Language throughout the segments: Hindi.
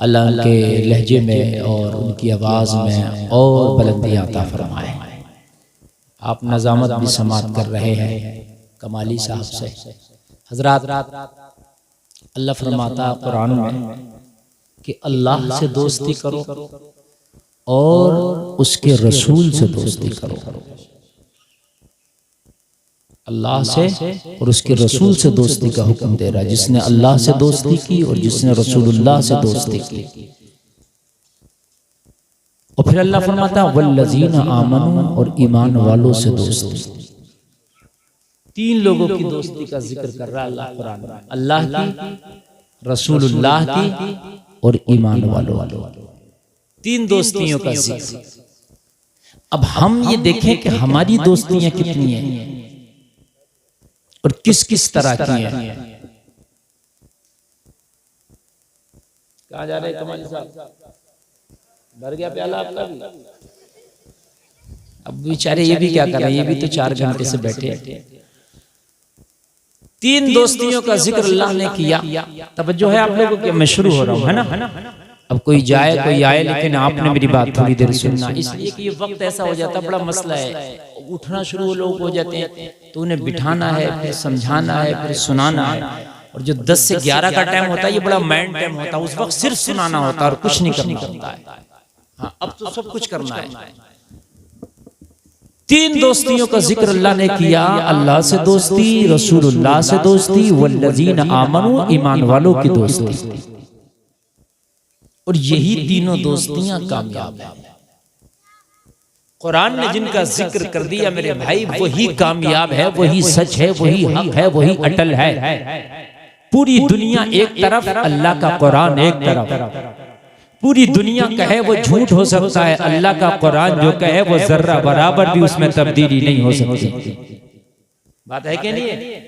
अल्लाह उनके लहजे में और उनकी आवाज़ में और बुलंदी अता फरमाए। आप नज़ामत भी समात कर रहे हैं कमाली साहब से। हजरात, अल्लाह फरमाता है कुरान में कि अल्लाह से दोस्ती करो और उसके रसूल से दोस्ती करो। अल्लाह से और उसके रसूल से दोस्ती का हुक्म दे रहा है। जिसने अल्लाह से दोस्ती की और जिसने रसूलुल्लाह से दोस्ती की। और फिर अल्लाह फरमाता है वल्लज़ीना आमनू, और ईमान वालों से दोस्ती। तीन लोगों की दोस्ती का जिक्र कर रहा है अल्लाह कुरान में, अल्लाह की, रसूलुल्लाह की और ईमान वालों। तीन दोस्तियों का जिक्र। अब हम ये देखें कि हमारी दोस्तियां कितनी हैं और किस किस तरह की हैं। कहाँ जा रहे कमाल साहब? भर गया प्याला आपका भी? अब बेचारे ये भी क्या कर रहे हैं, ये भी तो 4 घंटे से बैठे। तीन दोस्तियों का जिक्र अल्लाह ने किया। तवज्जो है आप लोगों की? मैं शुरू हो रहा हूँ, है ना? अब कोई जाए कोई आए, लेकिन आपने मेरी बात थोड़ी देर सुनना, इसलिए कि ये वक्त ऐसा हो जाता, बड़ा मसला है। उठना शुरू लोग हो जाते हैं तो उन्हें बिठाना है, फिर समझाना है, फिर सुनाना है। और जो 10 से 11 का टाइम होता है ये बड़ा माइंड टाइम होता है। उस वक्त सिर्फ सुनाना होता है और कुछ नहीं करना होता है। हाँ, अब तो सब कुछ करना है। तीन दोस्तियों का जिक्र अल्लाह ने किया, अल्लाह से दोस्ती, रसूलुल्लाह से दोस्ती, वल्लज़ीना आमनू, ईमान वालों की दोस्ती। और यही तीनों दोस्तियां कामयाब हैं। कुरान ने जिनका जिक्र कर दिया मेरे भाई, वही कामयाब है, वही सच है, वही हक है, वही अटल है। पूरी दुनिया एक तरफ, अल्लाह का कुरान एक तरफ। पूरी दुनिया कहे वो झूठ हो सकता है, अल्लाह का कुरान जो कहे वो जर्रा बराबर भी उसमें तब्दीली नहीं हो सकती। बात है कि नहीं?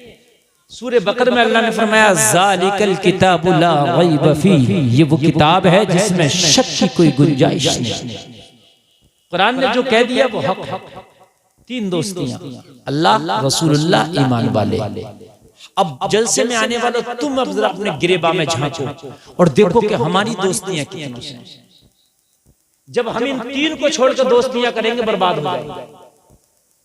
सूरे बकर में अल्लाह ने फरमाया ज़ालिकल किताबु ला रैब फीह, ये वो किताब है जिसमें शक की कोई गुंजाइश नहीं। कुरान ने जो कह दिया वो हक। तीन दोस्तियां, अल्लाह, रसूलुल्लाह, ईमान वाले। अब जलसे में आने वालों, तुम अब जरा अपने गिरेबा में झांको और देखो कि हमारी दोस्तियां कितनी हैं। जब हम इन तीन को छोड़कर दोस्तियां करेंगे बर्बाद हो जाएंगे।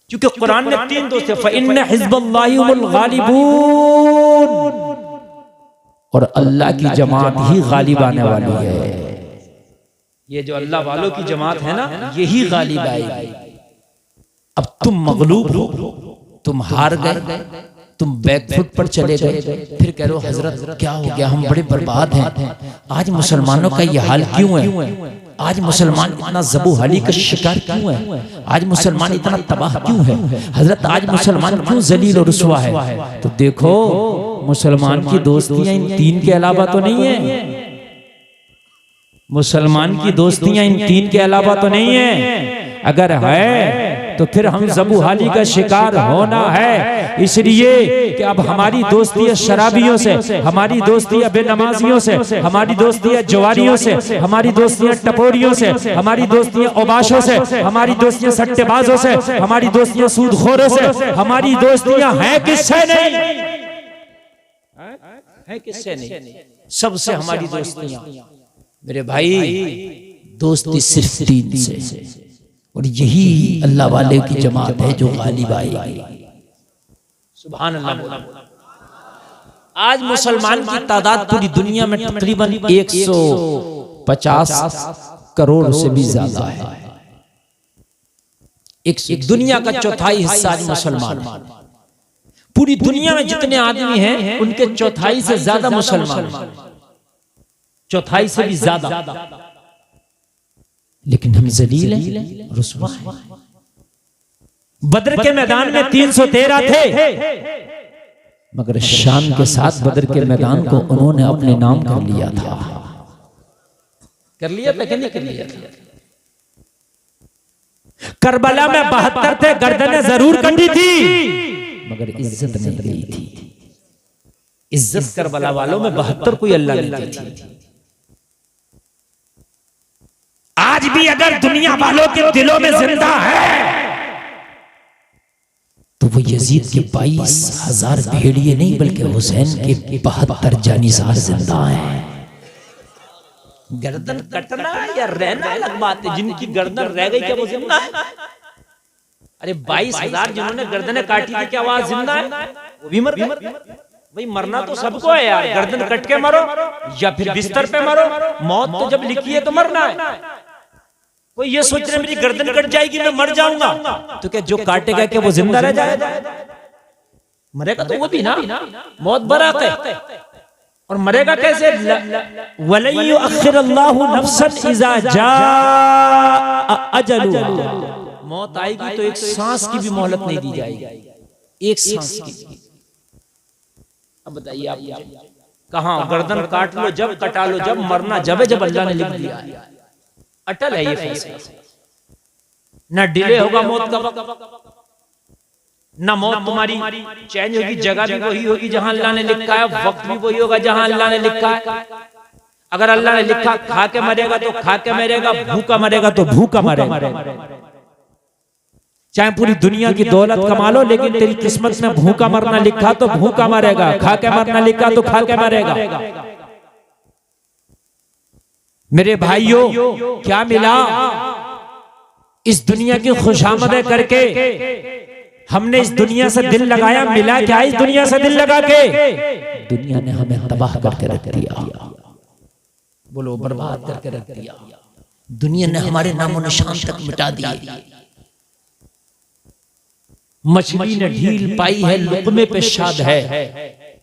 क्योंकि कुरान ने तीन दोस्त, फ़इन्न हिज़्बल्लाहि हुमुल गालिबून, और अल्लाह की जमात ही गालिब आने वाली है। ये जो अल्लाह वालों की जमात है ना, यही गालिब आएगी। अब तुम मगलूब हो, तुम हार गए, तुम बैकफुट पर चले गए, फिर कह रहे हो हजरत क्या हो गया, हम बड़े बर्बाद हैं। आज मुसलमानों का ये हाल क्यों है? आज मुसलमान इतना ज़बूहाली का शिकार क्यों है? आज मुसलमान इतना तबाह क्यों है? हजरत आज मुसलमान क्यों जलील और रुसवा है? तो देखो, मुसलमान की दोस्तियां इन तीन के अलावा तो नहीं है। मुसलमान की दोस्तियां इन तीन के अलावा तो नहीं है। अगर है तो फिर हम ज़बूहाली का शिकार होना है। इसलिए कि अब हमारी दोस्ती शराबियों से, हमारी दोस्ती बेनमाजियों से, हमारी दोस्ती जवारियों से, हमारी दोस्तियां टपोरियों से, हमारी दोस्तियां ओबाशों से, हमारी दोस्तियां सट्टेबाजों से, हमारी दोस्तियां सूदखोरों से, हमारी दोस्तियां हैं किससे नहीं? है किससे नहीं? सबसे हमारी दोस्तियां मेरे भाई, दोस्ती सिर्फ तीन से, और यही अल्लाह वाले की जमात है जो गालिब आएगी। सुभान अल्लाह। आज मुसलमान की तादाद पूरी दुनिया में तकरीबन 150 करोड़ से भी ज्यादा है। एक दुनिया का चौथाई हिस्सा आज मुसलमान। पूरी दुनिया में जितने आदमी हैं उनके चौथाई से ज्यादा मुसलमान, चौथाई से भी ज्यादा। लेकिन हम जलील हैं, रुसवा हैं। बदर के मैदान में 313 थे, मगर शान के साथ बदर के मैदान को उन्होंने अपने नाम कर लिया था। कर लिया था कि नहीं कर लिया था? करबला में 72 थे, गर्दनें जरूर कटी थी मगर इज्जत नहीं गई थी। इज्जत करबला वालों में 72 कोई अल्लाह ने दी थी। आज भी अगर दुनिया वालों के दिलों में जिंदा है तो वो यजीद के 22,000 भेड़िए नहीं बल्कि हुसैन के 72 जानिसार जिंदा हैं। गर्दन कटना या रहना अलग बात है। जिनकी गर्दन रह गई क्या वो जिंदा है? अरे 22,000 जिन्होंने गर्दनें काटी थी क्या वहां जिंदा है? वो भी मर गए। भाई मरना तो सबको है यार, गर्दन कट के मरो या फिर बिस्तर पे मरो, मौत तो जब लिखी है तो मरना है। कोई ये सोच रहे मेरी गर्दन कट जाएगी मैं मर जाऊंगा, तो क्या जो काटेगा क्या वो जिंदा रह जाएगा? मरेगा तो वो भी ना, मौत बरात है। और मरेगा कैसे? वलयुअखिरुल्लाहु नफ्सन इज़ा जाअ अजलुहा। मौत आएगी तो एक सांस की भी मोहलत नहीं दी जाएगी, एक सांस की। अब बताइए आप मुझे, कहां गर्दन काट लो जब, कटा लो जब, मरना जब है जब अल्लाह ने लिख दिया है। अटल है ये फैसला, न डिले होगा मौत का वक्त, न मौत तुम्हारी चेंज होगी, जगह भी वही होगी जहां अल्लाह ने लिखा है, वक्त भी वही होगा जहां अल्लाह ने लिखा है। अगर अल्लाह ने लिखा खा के मरेगा तो खा के मरेगा, भूखा मरेगा तो भूखा मरेगा। चाहे पूरी दुनिया की दौलत कमा लो, लेकिन तेरी किस्मत में भूखा मरना लिखा तो भूखा मरेगा, खा के मरना लिखा तो खा के मरेगा। मेरे भाइयों, क्या मिला इस दुनिया की खुशामदें करके? हमने इस दुनिया से दिल लगाया, मिला क्या इस दुनिया से दिल लगा के? दुनिया ने हमें तबाह करके रख दिया, बोलो बर्बाद करके रख दिया। दुनिया ने हमारे नामो निशान तक मिटा दिए। मछली ने ढील पाई है, लुक़मे पे शाद है,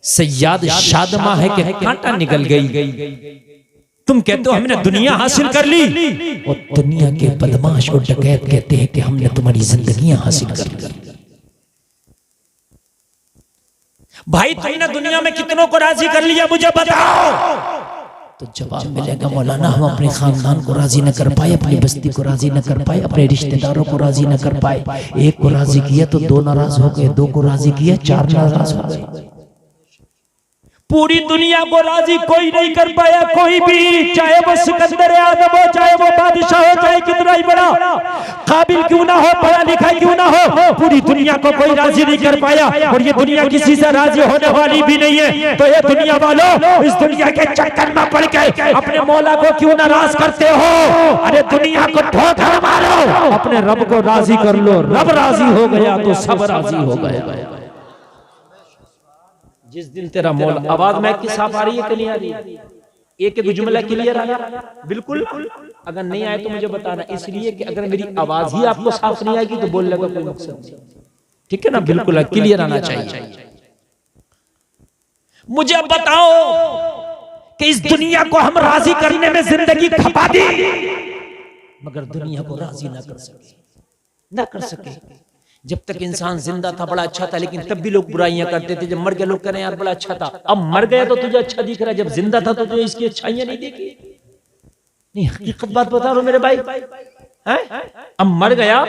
सयाद शादमा है कि कांटा निकल गई। तुम कहते हो हमने दुनिया हासिल कर ली, और दुनिया के बदमाश और डकैत कहते हैं कि हमने तुम्हारी जिंदगियां हासिल कर ली। भाई तुमने दुनिया में कितनों को राजी कर लिया मुझे बताओ? तो जवाब मिलेगा मौलाना हम अपने खानदान को राजी न कर पाए, अपनी बस्ती को राजी न कर पाए, अपने रिश्तेदारों को राजी न कर पाए। एक को राजी किया तो 2 नाराज हो गए, 2 को राजी किया 4 नाराज हो गए। पूरी दुनिया को राजी कोई नहीं कर पाया, कोई भी, चाहे वो सिकंदर आजम हो, चाहे वो बादशाह हो, चाहे कितना ही बड़ा काबिल क्यों ना हो, पढ़ा लिखा क्यों ना हो, पूरी दुनिया को कोई राजी नहीं कर पाया। और ये दुनिया किसी से राजी होने वाली भी नहीं है। तो ये दुनिया वालों, इस दुनिया के चक्कर में पड़ के अपने मौला को क्यों नाराज करते हो? अरे दुनिया को ठोकर मारो, अपने रब को राजी कर लो। रब राजी हो गया तो सब राजी हो गया। जिस दिन तेरा मौला, आवाज में की साफ आ रही है कि नहीं आ रही? एक जुमला क्लियर आया? बिल्कुल। अगर नहीं आए तो मुझे बताना, इसलिए कि अगर मेरी आवाज ही आपको साफ नहीं आएगी तो बोलने का कोई मकसद नहीं। ठीक है ना? बिल्कुल क्लियर आना चाहिए। मुझे बताओ कि इस दुनिया को हम राजी करने में जिंदगी खपा दी, मगर दुनिया को राजी ना कर सके। जब तक इंसान जिंदा था बड़ा अच्छा था, लेकिन तब भी लोग बुराइयां करते थे। जब मर गए लोग कह रहे हैं यार बड़ा अच्छा था। अब मर गया तो तुझे अच्छा दिख रहा है, जब जिंदा था तो तुझे इसकी अच्छाइयां नहीं देखी। नहीं, हकीकत बात बता रहा हूं मेरे भाई, हैं? अब मर गया,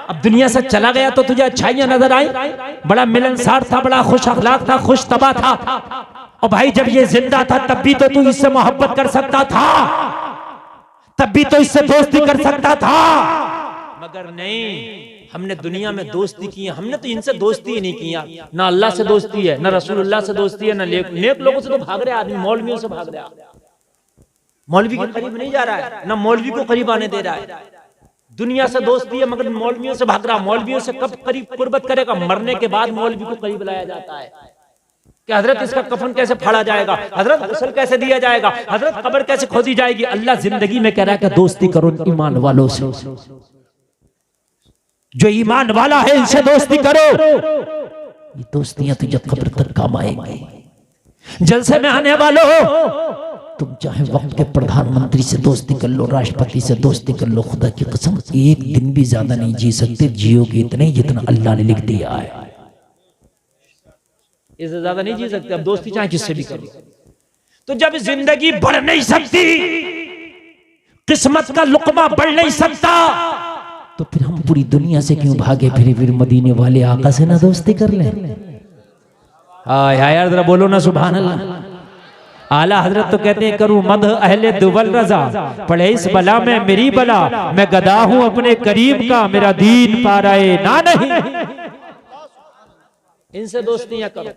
अब दुनिया से चला गया तो तुझे अच्छाइयां नजर आई। बड़ा मिलनसार था, बड़ा खुश अखलाक था, खुश तबा था। और भाई जब ये जिंदा था तब भी तो तू इससे मोहब्बत कर सकता था, तब भी तो इससे दोस्ती कर सकता था, मगर नहीं। हमने दुनिया में दोस्ती की है, हमने तो इनसे दोस्ती ही नहीं किया। ना अल्लाह से दोस्ती है, ना रसूलुल्लाह से दोस्ती है, ना नेक लोगों से तो भाग रहे आदमी, मौलवियों से भाग रहा है। मौलवी के करीब नहीं जा रहा है, ना मौलवी को करीब आने दे रहा है। दुनिया से दोस्ती है मगर मौलवियों से भाग रहा। मौलवियों से कब करीब कुर्बत करेगा? मरने के बाद मौलवी को करीब लाया जाता है कि हजरत इसका कफन कैसे फाड़ा जाएगा, हजरत गुस्ल कैसे दिया जाएगा, हजरत कब्र कैसे खोदी जाएगी। अल्लाह जिंदगी में कह रहा है कि दोस्ती करो ईमान वालों से, जो ईमान वाला है इनसे दोस्ती करो। ये दोस्तियां तुझे कब्र तक काम आएंगी। जलसे में आने वालों, तुम चाहे वक्त के प्रधानमंत्री से दोस्ती कर लो, राष्ट्रपति से दोस्ती कर लो, खुदा की कसम एक दिन भी ज्यादा नहीं जी सकते। जियोगे इतने जितना अल्लाह ने लिख दिया है, इससे ज्यादा नहीं जी सकते। अब दोस्ती चाहे किससे भी करो। तो जब जिंदगी बढ़ नहीं सकती, किस्मत का लुकमा बढ़ नहीं सकता, तो फिर हम पूरी दुनिया से क्यों भागे फिर मदीने वाले आका से ना दोस्ती कर ले। हाय हाय यार जरा बोलो ना सुभान अल्लाह। आला हजरत तो कहते हैं करूं मद अहले दुवल रजा, पढ़े इस बला में मेरी बला, मैं गदा हूं अपने करीब का, मेरा दीन पा रहे ना नहीं। इनसे दोस्तियां करो।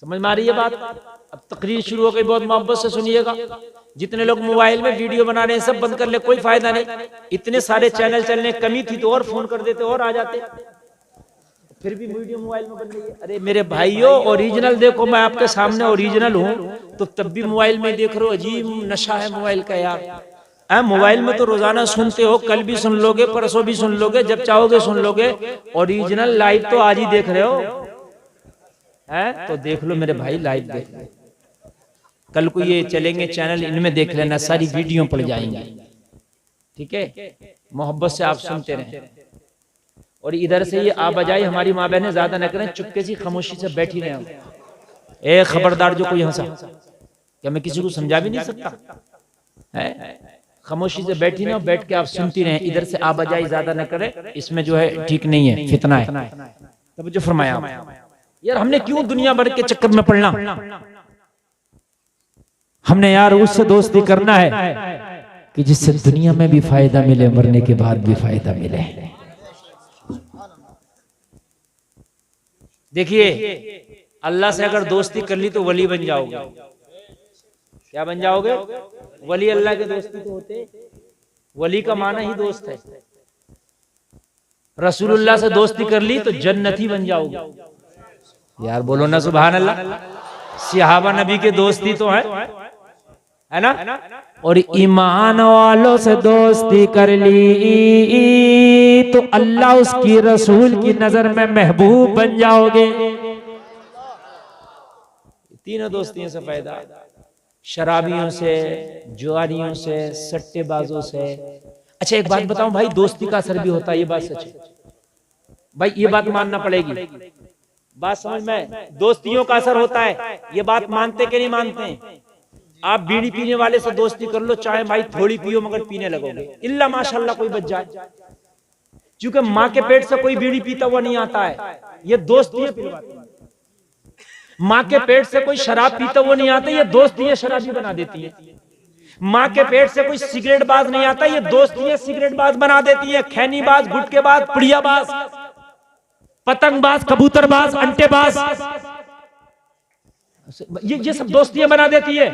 समझ में आ रही है बात? अब तकरीर शुरू हो गई, बहुत मोहब्बत से सुनिएगा। जितने लोग मोबाइल में वीडियो बना रहे हैं सब बंद कर ले, कोई फायदा नहीं। इतने सारे चैनल चलने, कमी थी तो और फोन कर देते और आ जाते, फिर भी वीडियो मोबाइल में बन रही है। अरे मेरे भाइयों, ओरिजिनल देखो, मैं आपके सामने ओरिजिनल हूँ, तो तब भी मोबाइल में देख रहे हो। अजीब नशा है मोबाइल का यार। मोबाइल में तो रोजाना सुनते हो, कल भी सुन लोगे, परसों भी सुन लोगे, जब चाहोगे सुन लोगे। ओरिजिनल लाइव तो आज ही देख रहे हो, है तो देख लो मेरे भाई, लाइव देख लो। कल को ये चलेंगे चैनल, इनमें देख लेना, सारी वीडियो पड़ जाएंगी। ठीक है, मोहब्बत से आप सुनते रहें। और इधर से ये आ बजाई हमारी माँ बहनें ज्यादा न करें, चुपके से खामोशी से बैठी रहे। ए खबरदार जो कोई हंसा, क्या मैं किसी को समझा भी नहीं सकता है? खामोशी से बैठी ना, बैठ के आप सुनती रहें। इधर से आ बजाई ज्यादा न करें, इसमें जो है ठीक नहीं है, फितना है। तब जो फरमाया यार, हमने क्यों दुनिया भर के चक्कर में पड़ना? हमने यार उससे दोस्ती करना है कि जिससे दुनिया में भी फायदा मिले, मरने के बाद भी फायदा मिले। देखिए, अल्लाह से अगर दोस्ती कर ली तो वली बन जाओगे। क्या बन जाओगे? वली। अल्लाह के दोस्ती तो होते, वली का माना ही दोस्त है। रसूलुल्लाह से दोस्ती कर ली तो जन्नती बन जाओगे। यार बोलो ना सुभान अल्लाह। सहाबा नबी के दोस्ती तो है ना? और ईमान वालों से दोस्ती कर ली तो अल्लाह उसकी रसूल की नजर में महबूब बन जाओगे। तीनों दोस्तियों से फायदा, शराबियों से, जुआरियों से, सट्टेबाजों से। अच्छा एक बात बताऊं भाई, दोस्ती का असर भी होता है, ये बात सच है भाई, ये बात मानना पड़ेगी। बात समझ में, दोस्तियों का असर होता है, ये बात मानते कि नहीं मानते? आप बीड़ी पीने वाले से दोस्ती कर लो, चाहे भाई थोड़ी पियो मगर पीने लगोगे, इल्ला माशाल्लाह कोई बच जाए। क्योंकि माँ के पेट से कोई बीड़ी पीता हुआ नहीं आता है, ये दोस्ती पिलवाती है। माँ के पेट से कोई शराब पीता हुआ नहीं आता, ये दोस्ती शराबी बना देती है। माँ के पेट से कोई सिगरेट बाज नहीं आता, ये दोस्ती सिगरेट बाज बना देती है। खैनीबाज, गुटकेबाज, पुड़ियाबाज, पतंगबाज, कबूतरबाज, अंटेबाज, ये सब दोस्तियां बना देती है।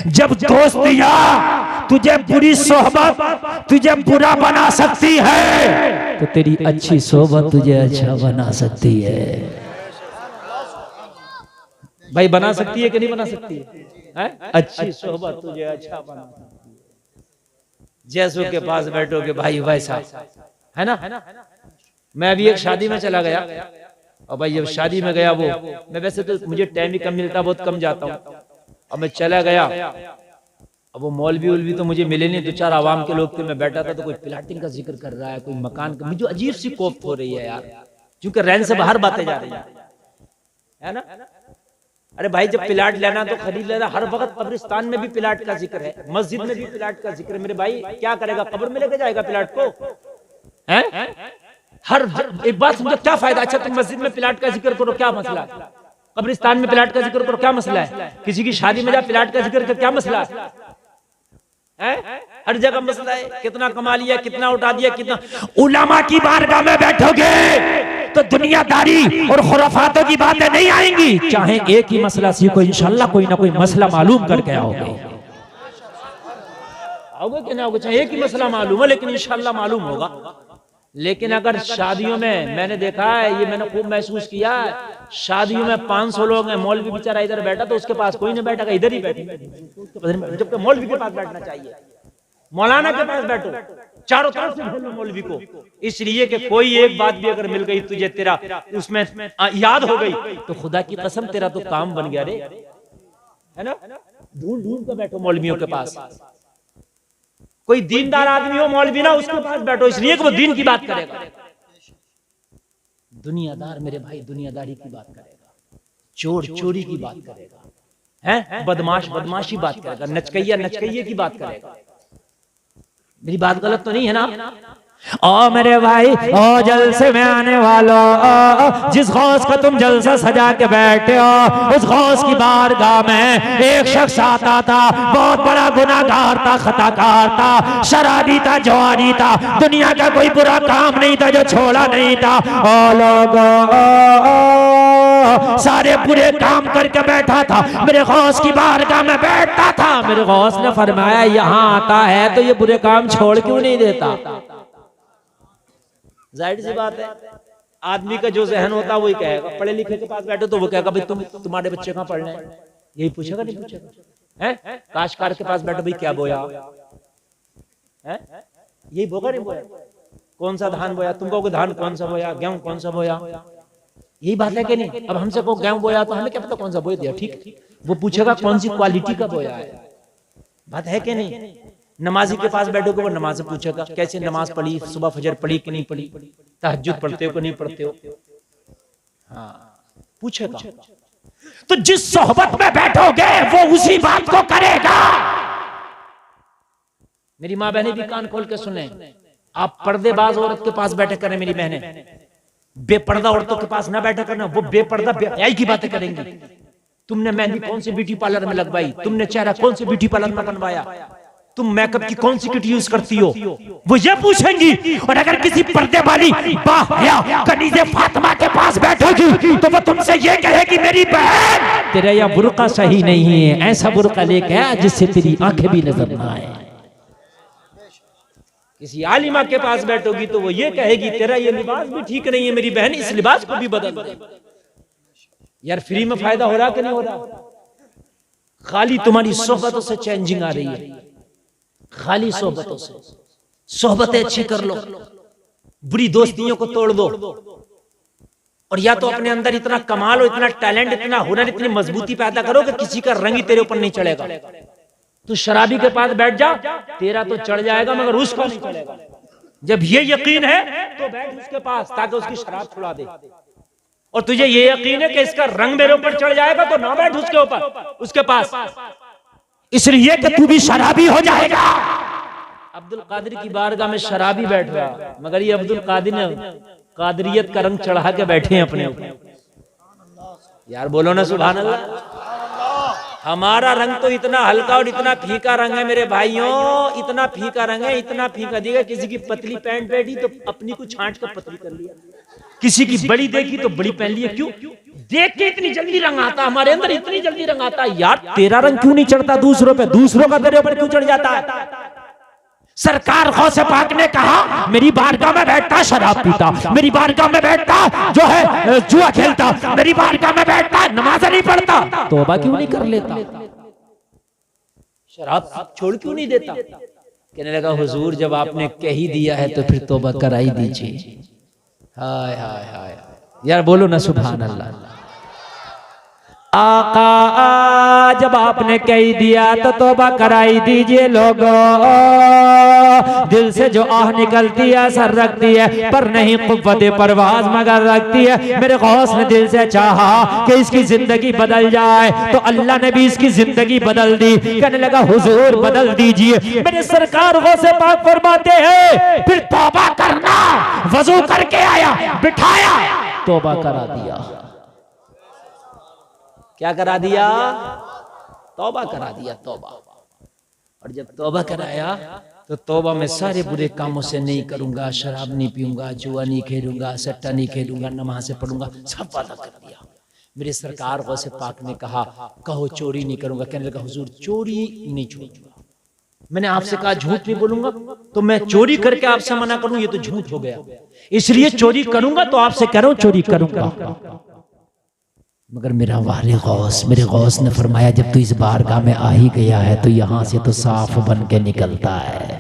जब दोस्तियां तुझे बुरी सोहबत तुझे बुरा बना सकती है, तो तेरी अच्छी सोहबत तुझे अच्छा बना सकती है। भाई बना सकती है कि नहीं बना सकती है? अच्छी सोहबत तुझे अच्छा बना सकती है। जैसों के पास बैठोगे भाई वैसा, है ना? मैं अभी एक शादी में चला गया, और भाई जब शादी में गया, वो मैं वैसे तो मुझे टाइम ही कम मिलता, बहुत कम जाता हूँ। अब मैं चला गया, अब वो मौलवी उलवी तो मुझे मिले नहीं, दो चार आवाम के लोग थे। मैं बैठा था तो कोई प्लाटिंग का जिक्र कर रहा है, कोई मकान का। मुझे अजीब सी कोफ्त हो रही है यार, क्योंकि रैन से बाहर बातें जा रही है ना? अरे भाई जब प्लाट लेना तो खरीद लेना। हर वक्त कब्रिस्तान में भी प्लाट का जिक्र है, मस्जिद में भी प्लाट का जिक्र है। मेरे भाई क्या करेगा? कब्र में लेके जाएगा प्लाट को? हर एक बात समझो, क्या फायदा? अच्छा तुम मस्जिद में प्लाट का जिक्र करो, क्या मसला? कब्रिस्तान में प्लाट का जिक्र करो, क्या मसला है? किसी की शादी में जा प्लाट का जिक्र कर, क्या मसला है? हर जगह मसला है, कितना कमा लिया, कितना उठा दिया, कितना। उलमा की बारगाह में बैठोगे तो दुनियादारी और खुराफातों की बातें नहीं आएंगी। चाहे एक ही मसला सीखो, इंशाल्लाह कोई ना कोई मसला मालूम करके आओगे कि ना आओगे। चाहे एक ही मसला मालूम है, लेकिन इंशाल्लाह मालूम होगा। लेकिन अगर शादियों में, मैंने देखा है, ये मैंने खूब महसूस किया, शादियों में 500 लोग हैं, मौलवी बेचारा इधर बैठा तो उसके पास कोई नहीं बैठा, इधर ही बैठे। जबकि मौलवी के पास बैठना चाहिए, मौलाना के पास बैठो, चारों तरफ से ढूंढो मौलवी को। इसलिए कि कोई एक बात भी अगर मिल गई तुझे, तेरा उसमें याद हो गई, तो खुदा की कसम तेरा तो काम बन गया रे, है ना? ढूंढ ढूंढ कर बैठो मौलवियों के पास। कोई दीनदार आदमी हो मौलवी ना, उसके पास बैठो, इसलिए कि वो दीन की बात करेगा। दुनियादार मेरे भाई दुनियादारी की बात करेगा, चोर चोरी की बात करेगा, हैं? बदमाश बदमाशी बात करेगा, नचकैया नचकैये की बात करेगा। मेरी बात गलत तो नहीं है ना? ओ मेरे भाई, ओ जलसे में आने वालों, जिस गौस का तुम जलसा सजा के बैठे हो, उस गौस की बारगाह में एक शख्स आता था, बहुत बड़ा गुनाहगार था, खताकार था, शराबी था, जवानी था, दुनिया का कोई बुरा काम नहीं था जो छोड़ा नहीं था। ओ लोगों, सारे बुरे काम करके बैठा था, मेरे गौस की बारगाह में बैठता था। मेरे गौस ने फरमाया यहाँ आता है तो ये बुरे काम छोड़ क्यों नहीं देता। जाहिर सी बात है, आदमी का जो जहन होता है वही कहेगा। पढ़े लिखे के पास बैठो तो वो कहेगा भाई तुम्हारे बच्चे कहाँ पढ़ रहे हैं, यही पूछेगा नहीं पूछेगा। हैं काश्तकार के पास बैठो, भाई क्या बोया है, यही बोगा नहीं बोया, कौन सा धान बोया, तुम कहोगे धान कौन सा बोया, गेहूं कौन सा बोया, यही बात है कि नहीं। अब हमसे को गेहूं बोया तो हमें क्या पता कौन सा बोया दिया, ठीक, वो पूछेगा कौन सी क्वालिटी का बोया है, बात है कि नहीं। नमाजी के पास बैठोगे वो नमाज पूछेगा कैसे नमाज पढ़ी, सुबह फजर पढ़ी कि नहीं पढ़ी, तहज्जुद पढ़ते हो कि नहीं पढ़ते हो, हाँ पूछेगा। तो जिस सोहबत में बैठोगे वो उसी बात को करेगा। मेरी माँ बहनें भी कान खोल के सुने, आप पर्देबाज औरत के पास बैठे करें मेरी बहनें, बेपर्दा औरतों के पास ना बैठा करना, वो बेपर्दा बेहयाई की बातें करेंगी। तुमने मेहंदी कौन सी ब्यूटी पार्लर में लगवाई, तुमने चेहरा कौन सी ब्यूटी पार्लर में बनवाया, तुम मेकअप की कौन सी किट यूज करती हो, वो ये पूछेंगी। और अगर किसी पर्दे वाली बाहया कनीज़े फातिमा के पास बैठोगी तो वो तुमसे ये कहेगी मेरी बहन तेरा या बुर्का सही नहीं है, ऐसा बुर्का लेके आ जिससे तेरी आंखें भी नजर ना आए। किसी आलिमा के पास बैठोगी तो वो ये कहेगी तेरा ये लिबास भी ठीक नहीं है मेरी बहन, इस लिबास को भी बदल दे। यार फ्री में फायदा हो रहा कि नहीं हो रहा, खाली तुम्हारी सोहबतों से चेंजिंग आ रही है, खाली सोहबतों से। सोहबतें अच्छी कर लो, बुरी दोस्तियों को तोड़ दो, और या तो अपने अंदर इतना कमाल हो, इतना टैलेंट, इतना हुनर, इतनी मजबूती पैदा करो कि किसी का रंग ही तेरे ऊपर नहीं चढ़ेगा। तू शराबी के पास बैठ जा, तेरा तो चढ़ जाएगा मगर उसका नहीं चढ़ेगा। जब ये यकीन है तो बैठ उसके पास ताकि उसकी शराब छुड़ा दे, और तुझे ये यकीन है कि इसका रंग मेरे ऊपर चढ़ जाएगा तो ना बैठ उसके ऊपर, उसके पास, इसलिए कि तू भी शराबी हो जाएगा। अब्दुल कादिर की बारगाह में शराबी बैठ रहा, मगर ये अब्दुल कादिर ने कादरियत का रंग चढ़ा के बैठे हैं अपने ऊपर। यार बोलो ना सुभान अल्लाह। हमारा रंग तो इतना हल्का और इतना फीका रंग है मेरे भाइयों, इतना फीका रंग है, इतना फीका दिया। किसी की पतली पैंट बैठी तो अपनी को छांट कर पतली कर लिया, किसी की बड़ी देखी तो बड़ी पहन लिया। क्यों देख के इतनी जल्दी रंग आता हमारे अंदर, इतनी जल्दी रंग आता। यार तेरा रंग क्यों नहीं चढ़ता दूसरों पे, दूसरों का तेरे ऊपर क्यों चढ़ जाता है। सरकार गौसे पाक ने कहा मेरी बारगाह में बैठता शराब पीता, मेरी बारगाह में बैठता जो है जुआ खेलता, मेरी बारगाह में बैठता नमाज नहीं पढ़ता, तौबा क्यों नहीं कर लेता, शराब छोड़ क्यों नहीं देता। कहने लगा हुजूर जब आपने कह ही दिया है तो फिर तौबा कराई दीजिए। हाय हाय हाय यार बोलो ना सुभान अल्लाह। आका जब आपने कह दिया तो तौबा कराई दीजिए लोगों। दिल से जो आह निकलती है असर रखती है, पर नहीं कुव्वत परवाज मगर रखती है। मेरे गौस ने दिल से चाहा कि इसकी जिंदगी बदल जाए तो अल्लाह ने भी इसकी जिंदगी बदल दी। कहने लगा हुजूर बदल दीजिए। मेरे सरकार गौसे पाक फरमाते हैं फिर तौबा करना। वजू करके आया, बिठाया, तौबा करा दिया। क्या करा दिया, तौबा करा दिया, तौबा। और जब तौबा कराया तो तौबा में सारे बुरे कामों से नहीं करूंगा, शराब नहीं पीऊंगा, जुआ नहीं खेलूंगा, सट्टा नहीं खेलूंगा, नमाज़ पढ़ूंगा, सब वादा कर दिया। मेरे सरकार गौसे पाक ने कहा कहो चोरी नहीं करूंगा। कहने लगा हुजूर चोरी नहीं छोड़ूंगा। मैंने आपसे कहा झूठ नहीं बोलूंगा, तो मैं चोरी करके आपसे मना करूं ये तो झूठ हो गया, इसलिए चोरी करूंगा तो आपसे कह रहा हूं चोरी करूंगा। मगर मेरा वाले गौस, मेरे गौस ने फरमाया जब तू इस बारगाह में आ ही गया है तो यहां से तो साफ बन के निकलता है।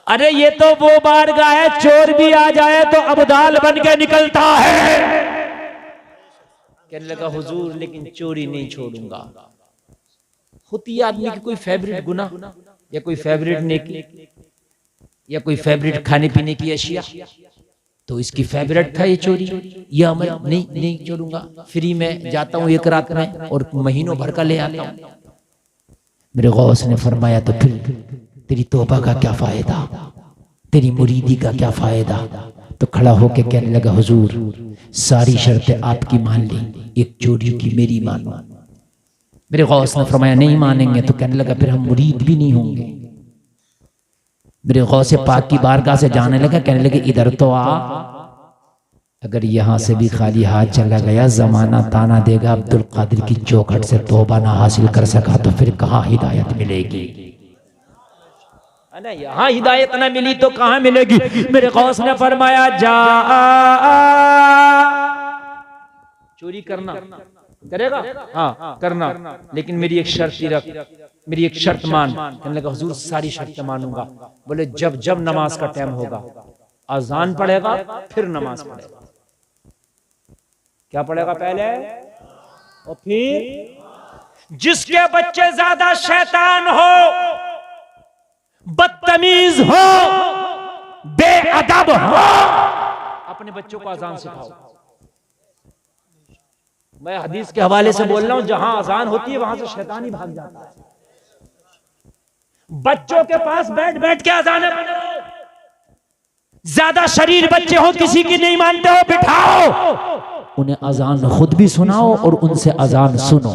अरे ये तो वो बारगाह है चोर भी आ जाए तो अब्दाल बन के निकलता है। कहने लगा हुजूर लेकिन चोरी नहीं छोड़ूंगा। होती है आदमी की कोई फेवरेट गुनाह या कोई फेवरेट नेकी या कोई फेवरेट खाने पीने की अशिया, तो इसकी फेवरेट था ये चोरी, ये अमल नहीं छोड़ूंगा। फ्री में जाता हूँ एक रात में और महीनों भर का ले आता हूँ। मेरे गौस ने फरमाया तो फिर तेरी तौबा का क्या फायदा, तेरी मुरीदी का क्या फायदा। तो खड़ा होके कहने लगा हुजूर सारी शर्तें आपकी मान ली, एक चोरी की मेरी मानो। मेरे गौस ने फरमाया नहीं मानेंगे। तो कहने लगा फिर हम मुरीद भी नहीं होंगे। मेरे गौसे पाक की बारगाह से जाने लगा, कहने लगे इधर तो आ। अगर यहाँ से भी खाली हाथ चला गया, जमाना ताना देगा, अब्दुल कादिर की चौखट से तौबा ना हासिल कर सका तो फिर कहाँ हिदायत मिलेगी? यहाँ हिदायत ना मिली तो कहाँ मिलेगी? मेरे गौस ने फरमाया, जा चोरी करना करेगा, हाँ करना, लेकिन मेरी एक शर्त रख, मेरी एक शर्त मान। कहने लगा हुजूर सारी शर्तें मानूंगा। बोले जब जब नमाज का टाइम होगा, अजान पढ़ेगा फिर नमाज पढ़ेगा। क्या पढ़ेगा पहले और फिर? जिसके बच्चे ज्यादा शैतान हो, बदतमीज हो, बेअदब हो, अपने बच्चों को अजान सिखाओ। मैं हदीस के हवाले से बोल रहा हूं, जहां अजान होती है वहां से शैतान ही भाग जाता है। बच्चों के पास बैठ बैठ के अजान पढ़ो। ज्यादा शरीर बच्चे हो, किसी की नहीं मानते हो, बिठाओ उन्हें, अजान खुद भी सुनाओ और उनसे अजान सुनो।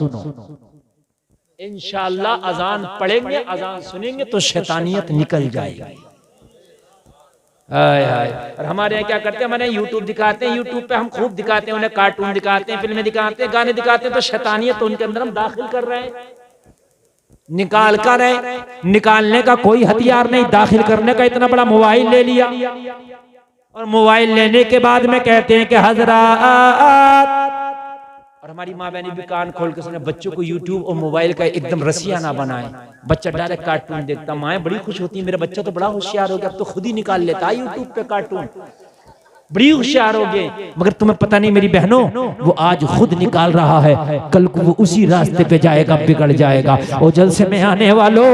इंशाअल्लाह अजान पढ़ेंगे, अजान सुनेंगे तो शैतानियत निकल जाएगी। हाय हाय। और हमारे यहाँ क्या करते हैं, हमारे यूट्यूब दिखाते हैं, यूट्यूब पे हम खूब दिखाते हैं, उन्हें कार्टून दिखाते हैं, फिल्में दिखाते हैं, गाने दिखाते हैं, तो शैतानियत तो उनके अंदर हम दाखिल कर रहे हैं। निकाल कर है, निकालने का कोई हथियार नहीं, दाखिल करने का इतना बड़ा मोबाइल ले लिया, और मोबाइल लेने के बाद में कहते हैं कि हजरात, और हमारी माँ बहनी भी कान खोल के सुने, बच्चों को यूट्यूब और मोबाइल का एकदम रसिया ना बनाए। बच्चा डायरेक्ट कार्टून देखता, माँ बड़ी खुश होती है, मेरा बच्चा तो बड़ा होशियार हो गया, अब तो खुद ही निकाल लेता है यूट्यूब पे कार्टून, बड़ी होशियार हो गए। मगर तुम्हें पता नहीं मेरी बहनों, वो आज खुद निकाल रहा है, कल को वो उसी रास्ते पे जाएगा, बिगड़ जाएगा। और जलसे में आने वालों,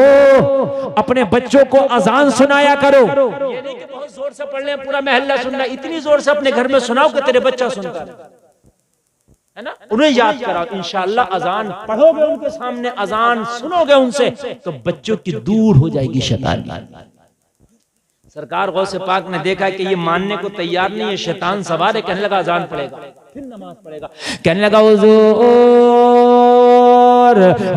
अपने बच्चों को अजान सुनाया करो। ये नहीं कि बहुत जोर से पढ़ ले, पूरा मोहल्ला सुनना, इतनी जोर से अपने घर में सुनाओ कि तेरे बच्चा सुनता है ना। उन्हें याद कराओ, इंशाअल्लाह अजान पढ़ोगे उनके सामने, अजान सुनोगे उनसे, तो बच्चों की दूर हो जाएगी शैतानी। सरकार गौसे पाक ने देखा कि ये मानने को तैयार नहीं है, शैतान सवार है, कहने लगा अजान पढ़ेगा फिर नमाज पढ़ेगा। कहने लगा हुजूर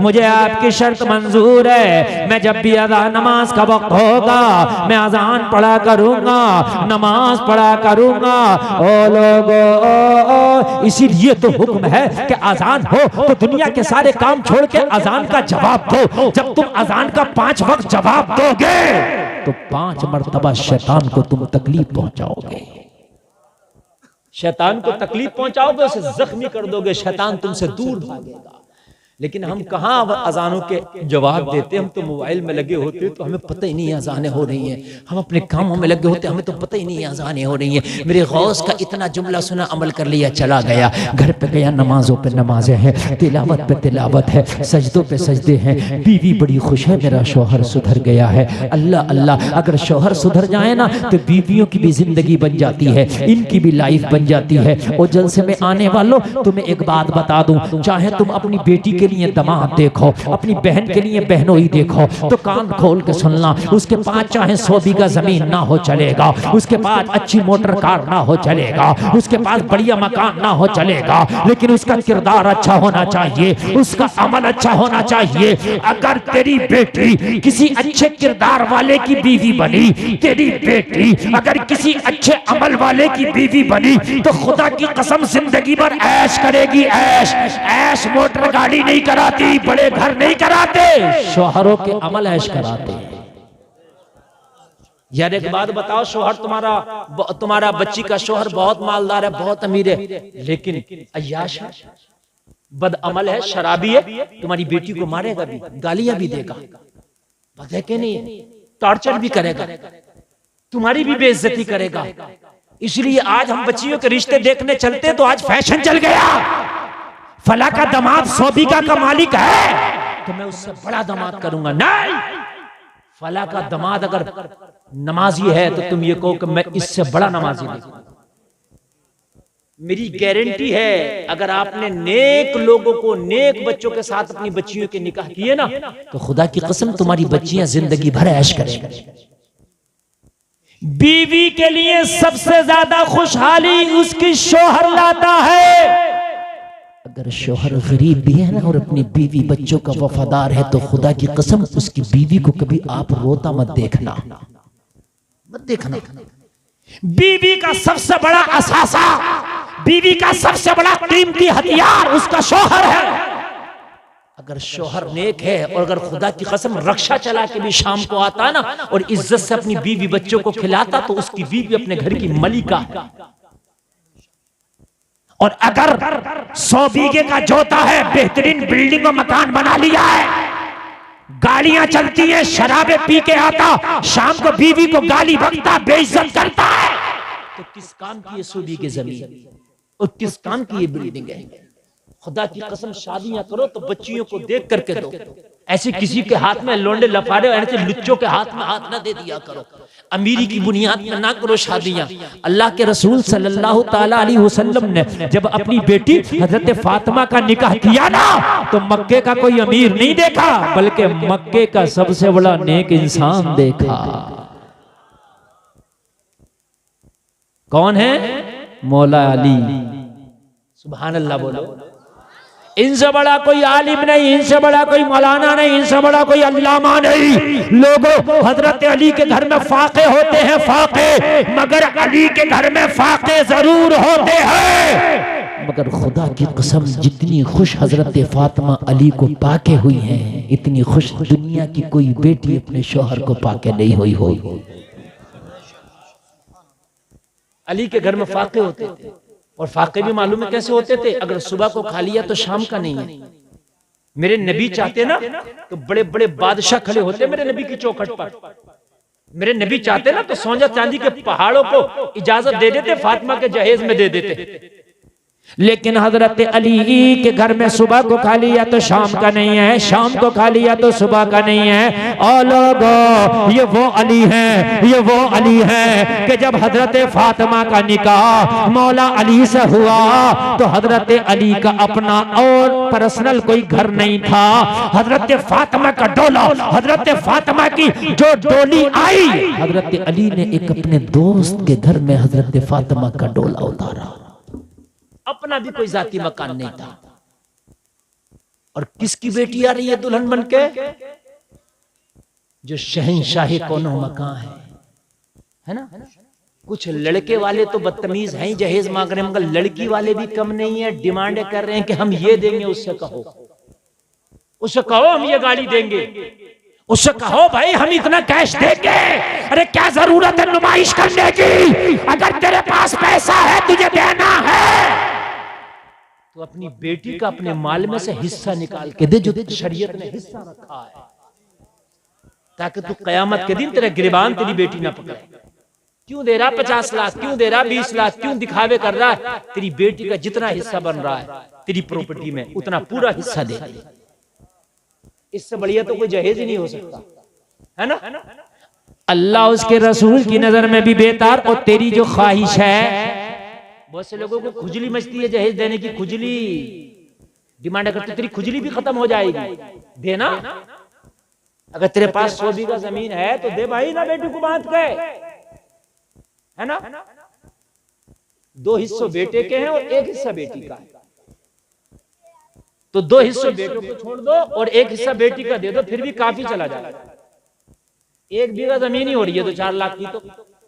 मुझे आपकी शर्त मंजूर है, मैं जब भी अज़ान नमाज का वक्त होगा मैं अजान पढ़ा करूंगा, नमाज पढ़ा करूंगा। ओ लोगों, इसीलिए तो हुक्म है कि अजान हो तो दुनिया के सारे काम छोड़ के अजान का जवाब दो। जब तुम अजान का 5 वक्त जवाब दोगे तो 5 मर्तबा शैतान को तुम तकलीफ पहुंचाओगे, शैतान को तकलीफ पहुंचाओगे, उसे जख्मी कर दोगे, शैतान तुमसे दूर भागेगा। लेकिन हम कहाँ अजानों के जवाब देते, हम तो मोबाइल में लगे होते तो हमें पता ही नहीं अजानें हो रही हैं, हम अपने कामों में लगे होते हमें तो पता ही नहीं अजानें हो रही हैं। मेरे गौस का इतना जुमला सुना, अमल कर लिया, चला गया, घर पे गया, नमाजों पे नमाजें हैं, तिलावत पे तिलावत है, सजदों पे सजदे हैं, बीवी बड़ी खुश है, मेरा शौहर सुधर गया है। अल्लाह अल्लाह, अगर शौहर सुधर जाए ना तो बीवियों की भी जिंदगी बन जाती है, इनकी भी लाइफ बन जाती है। और जलसे में आने वालों, तुम्हें एक बात बता दूं, चाहे तुम अपनी बेटी के लिए दामाद देखो, अपनी बहन के लिए बहनोई देखो, तो कान खोल के सुनना, उसके पास चाहे 100 बीघा जमीन ना हो चलेगा, उसके पास अच्छी मोटर कार ना हो चलेगा, उसके पास बढ़िया मकान ना हो चलेगा, लेकिन उसका किरदार अच्छा होना चाहिए, उसका अमल अच्छा होना चाहिए। अगर तेरी बेटी किसी अच्छे किरदार वाले की बीवी बनी, तेरी बेटी अगर किसी अच्छे अमल वाले की बीवी बनी, तो खुदा की कसम जिंदगी भर ऐश करेगी, ऐश ऐश। मोटर गाड़ी नहीं कराती, बड़े घर नहीं कराते, शौहरों के अमल ऐश कराते। यार एक बात बताओ, शौहर तुम्हारा बच्ची का शौहर बहुत मालदार है, बहुत अमीर है, लेकिन अय्याश है, बदअमल है, शराबी है, तुम्हारी बेटी को मारेगा भी, गालियां भी देगा, पता है कि नहीं, टॉर्चर भी करेगा, तुम्हारी भी बेइज्जती करेगा। इसलिए आज हम बच्चियों के रिश्ते देखने चलते तो आज फैशन चल गया, फला का दामाद 100 बीघा का मालिक है तो मैं उससे बड़ा दामाद करूंगा। नहीं, फला का दामाद अगर नमाजी है तो तुम ये कहो कि मैं इससे बड़ा नमाजी नहीं। मेरी गारंटी है, अगर आपने नेक लोगों को, नेक बच्चों के साथ अपनी बच्चियों के निकाह किए ना, तो खुदा की कसम तुम्हारी बच्चियां जिंदगी भर ऐश करेंगी। बीवी के लिए सबसे ज्यादा खुशहाली उसकी शौहर लाता है। अगर शौहर गरीब भी है ना और अपनी बीवी बच्चों का वफादार है, तो खुदा की कसम उसकी बीवी को कभी आप रोता मत देखना, मत देखना। बीवी का सबसे बड़ा असासा बीवी का सबसे बड़ा कीमती हथियार उसका शौहर है। अगर शौहर नेक है और अगर खुदा की कसम रक्षा चला के भी शाम को आता ना और इज्जत से अपनी बीवी बच्चों को खिलाता तो उसकी बीवी अपने घर की मलिका है। और अगर 100 बीघे का जोता है, बेहतरीन बिल्डिंग और मकान बना लिया है, गाड़ियां चलती हैं, शराबे पी के आता, शाम को बीवी को गाली बकता, बेइज्जत करता है, तो किस काम की ये 100 बीघे जमीन और किस काम की ये बिल्डिंग है? खुदा की कसम शादियां करो तो बच्चियों को देख करके दो, ऐसे किसी के हाथ में लोंडे लफाड़े ऐसे लुच्चों के हाथ में हाथ ना दे दिया करो। अमीरी की बुनियाद में ना करो शादियां। अल्लाह के रसूल सल्लल्लाहु ताला अलैहि वसल्लम ने जब अपनी बेटी हजरत फातिमा का निकाह किया ना तो मक्के का कोई अमीर नहीं देखा बल्कि मक्के का सबसे बड़ा नेक इंसान देखा। कौन है? मौला अली। सुभान अल्लाह बोलो। इनसे बड़ा कोई आलिम नहीं, इनसे बड़ा कोई मौलाना नहीं, इनसे बड़ा कोई अल्लामा नहीं। लोगों, हजरत अली के घर में फाके होते हैं, फाके, मगर अली के घर में फाके जरूर होते हैं। मगर खुदा की कसम जितनी खुश हजरत फातिमा अली को पाके हुई हैं, इतनी खुश दुनिया की कोई बेटी अपने शौहर को पाके नहीं हुई हो। अली के घर में फाके होते थे और फाके भी मालूम है कैसे होते थे? अगर सुबह को खा लिया तो शाम का नहीं है। मेरे नबी चाहते ना तो बड़े बड़े बादशाह खड़े होते मेरे नबी की चौखट पर। मेरे नबी चाहते ना तो सोना चांदी के पहाड़ों को इजाजत दे देते, फातिमा के जहेज में दे देते। लेकिन हजरत अली के घर में सुबह को खा लिया तो शाम का नहीं है, शाम को खा लिया तो सुबह का नहीं है। और लोगों, ये वो अली हैं, ये वो अली हैं कि जब हजरत फातिमा का निकाह मौला अली से हुआ तो हजरत अली का अपना और पर्सनल कोई घर नहीं था। हजरत फातिमा का डोला, हजरत फातिमा की जो डोली आई, हजरत अली ने एक अपने दोस्त के घर में हजरत फातिमा का डोला उतारा। अपना भी कोई जाती मकान नहीं था। और किसकी बेटी आ रही है दुल्हन बनके? जो शहंशाही कोनो मकान है ना। कुछ लड़के वाले तो बदतमीज हैं, जहेज मांग रहे हैं, मगर लड़की वाले भी कम नहीं है, डिमांड कर रहे हैं कि हम ये देंगे। उससे कहो हम ये गाड़ी देंगे, उससे कहो भाई हम इतना कैश देंगे। अरे क्या जरूरत है नुमाइश करने की? अगर तेरे पास पैसा है, तुझे देना है तो अपनी बेटी का अपने माल में से हिस्सा निकाल के दे, जो शरीयत ने हिस्सा रखा है, ताकि तू कयामत के दिन तेरा गिरबान तेरी बेटी ना पकड़े। क्यों दे रहा 50 लाख, क्यों दे रहा 20 लाख, क्यों दिखावे कर रहा है? तेरी बेटी का जितना हिस्सा बन रहा है तेरी प्रॉपर्टी में, उतना पूरा हिस्सा दे। इससे बढ़िया तो कोई जहेज ही नहीं हो सकता, है ना। अल्लाह उसके रसूल की नजर में भी बेतार। और तेरी जो ख्वाहिश है, बहुत से लोगों को खुजली मचती है जहेज देने की, खुजली डिमांड करते, तेरी खुजली भी खत्म हो जाएगी, देना। अगर तेरे पास 100 बीघा जमीन है तो दे भाई ना बेटी को बांध के, है ना। 2 हिस्से बेटे के हैं और 1 हिस्सा बेटी का है, तो 2 हिस्से बेटों को छोड़ दो और 1 हिस्सा बेटी का दे दो, फिर भी काफी चला जाएगा। 1 बीघा जमीन ही हो रही है तो 4 लाख की, तो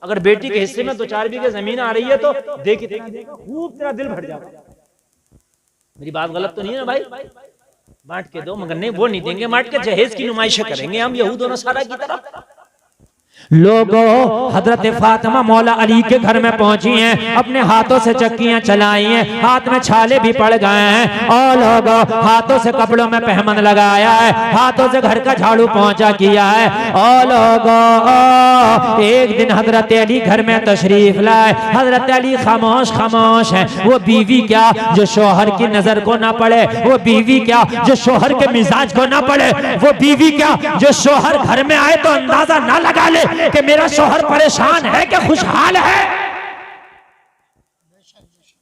अगर बेटी के हिस्से में तो 4 बीघे जमीन आ रही है तो देख इतना देगा, खूब तेरा दिल भर जाएगा। मेरी बात गलत तो नहीं है ना भाई? बांट के दो, मगर नहीं, वो नहीं देंगे, बांट के जहेज की नुमाइश करेंगे हम यहूद और नसारा की तरफ। लोगों, हजरत फातिमा मौला अली के घर में पहुंची हैं, अपने हाथों से चक्कियां चलाई हैं, हाथ में छाले भी पड़ गए हैं, और लोगों हाथों से कपड़ों में पहमन लगाया है, हाथों से घर का झाड़ू पहुंचा किया है। और लोगों, एक दिन हजरत अली घर में तशरीफ लाए। हजरत अली खामोश खामोश है। वो बीवी क्या जो शोहर की नजर को ना पड़े, वो बीवी क्या जो शोहर के मिजाज को ना पड़े, वो बीवी क्या जो शोहर घर में आए तो अंदाजा ना लगा ले कि मेरा शोहर परेशान है कि खुशहाल है।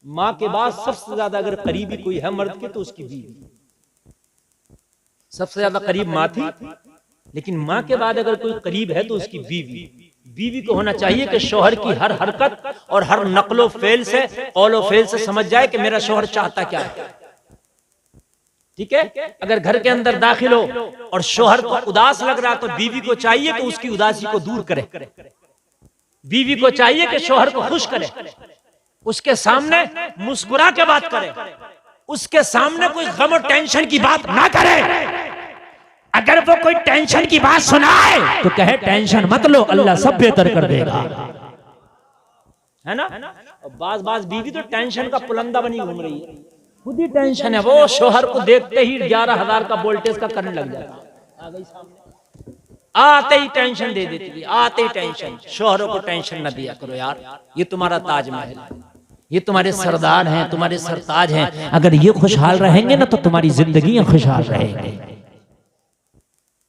मां के बाद सबसे ज्यादा अगर करीबी कोई है मर्द के तो उसकी बीवी। सबसे ज्यादा करीब मां थी, लेकिन मां के बाद अगर कोई करीब है तो उसकी बीवी। बीवी को होना चाहिए कि शोहर की हर हरकत और हर नकलो फेल से, कौलो फेल से समझ जाए कि मेरा शोहर चाहता क्या है। ठीक है, अगर घर के अंदर दाखिल हो और शोहर को उदास लग रहा तो बीवी को चाहिए कि उसकी उदासी को दूर करे। बीवी को चाहिए कि शोहर को खुश करे। उसके सामने मुस्कुरा के बात करे, उसके सामने कोई गम और टेंशन की बात ना करे। अगर वो कोई टेंशन की बात सुनाए तो कहे टेंशन मत लो, अल्लाह सब बेहतर कर देगा, है ना। बाज बीवी तो टेंशन का पुलंदा बनी घूम रही है, खुद ही टेंशन है। वो शोहर को देखते ही 11,000 का वोल्टेज का करंट लग जाता है, आ गई सामने, आते ही टेंशन दे देती है, आते ही टेंशन। शोहरों को टेंशन न दिया करो यार, ये तुम्हारा ताजमहल है, ये तुम्हारे सरदार हैं, तुम्हारे सरताज हैं। अगर ये खुशहाल रहेंगे ना तो तुम्हारी जिंदगी खुशहाल रहेंगे।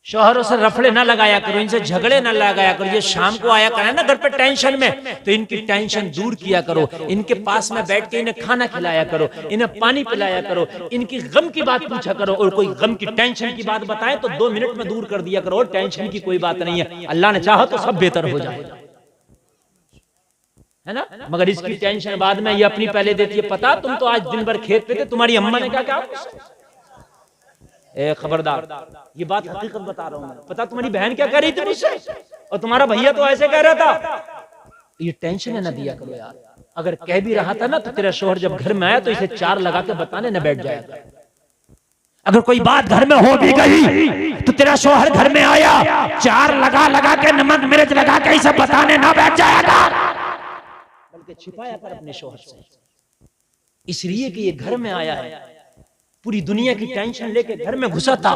शोहरों से रफड़े ना लगाया करो, इनसे झगड़े ना लगाया करो। ये शाम को आया करे ना घर पे टेंशन में, तो इनकी टेंशन दूर किया करो। इनके पास में बैठ के इन्हें खाना खिलाया करो, इन्हें पानी पिलाया करो, इनकी गम की बात पूछा करो। और कोई गम की टेंशन की बात बताए तो 2 मिनट में दूर कर दिया करो। टेंशन की कोई बात नहीं है, अल्लाह ने चाहा तो सब बेहतर हो जाए, है ना। मगर इसकी टेंशन बाद में ये अपनी पहले देती है। पता तुम तो आज दिन भर खेत पे थे, तुम्हारी अम्मा ने क्या कहा? ए खबरदार, ये बात हकीकत बता रहा हूं मैं। पता तुम्हारी बहन क्या कह रही थी मुझसे, और तुम्हारा भैया तो ऐसे कह रहा था। ये टेंशन है ना दिया करो यार। अगर कह भी रहा था ना तो तेरा शोहर जब घर में आया तो इसे 4 लगा के बताने न बैठ जाएगा। अगर कोई बात घर में हो भी गई तो तेरा शोहर घर में आया, 4 लगा के नमक मिर्च लगा के इसे बताने ना बैठ जाएगा, बल्कि छिपाया कर अपने शोहर से, इसलिए कि ये घर में आया है। पूरी दुनिया की टेंशन लेके घर में घुसा था,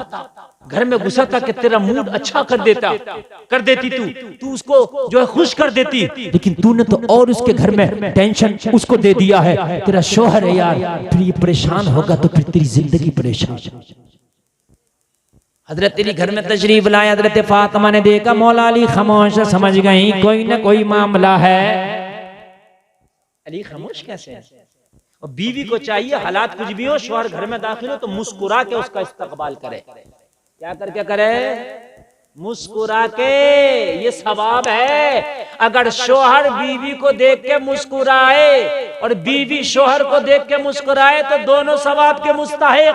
घर में घुसा था कि तेरा मूड अच्छा कर देती तू उसको जो है खुश कर देती, लेकिन तूने तो और उसके घर में टेंशन उसको दे दिया है। तेरा शोहर है यार, फिर ये परेशान होगा तो फिर तेरी जिंदगी परेशान। हजरत तेरी घर में तशरीफ लाए, हजरत फातिमा ने देखा मौला अली खामोश, समझ गई कोई ना कोई मामला है। अली खामोश कैसे है? और बीवी को चाहिए हालात कुछ भी हो, शोहर घर में दाखिल हो तो मुस्कुरा के उसका इस्तकबाल करे। क्या करके करे? मुस्कुरा के। ये सवाब है। अगर शोहर बीवी को देख के मुस्कुराए और बीवी शोहर को देख के मुस्कुराए तो दोनों सवाब के मुस्तहिक।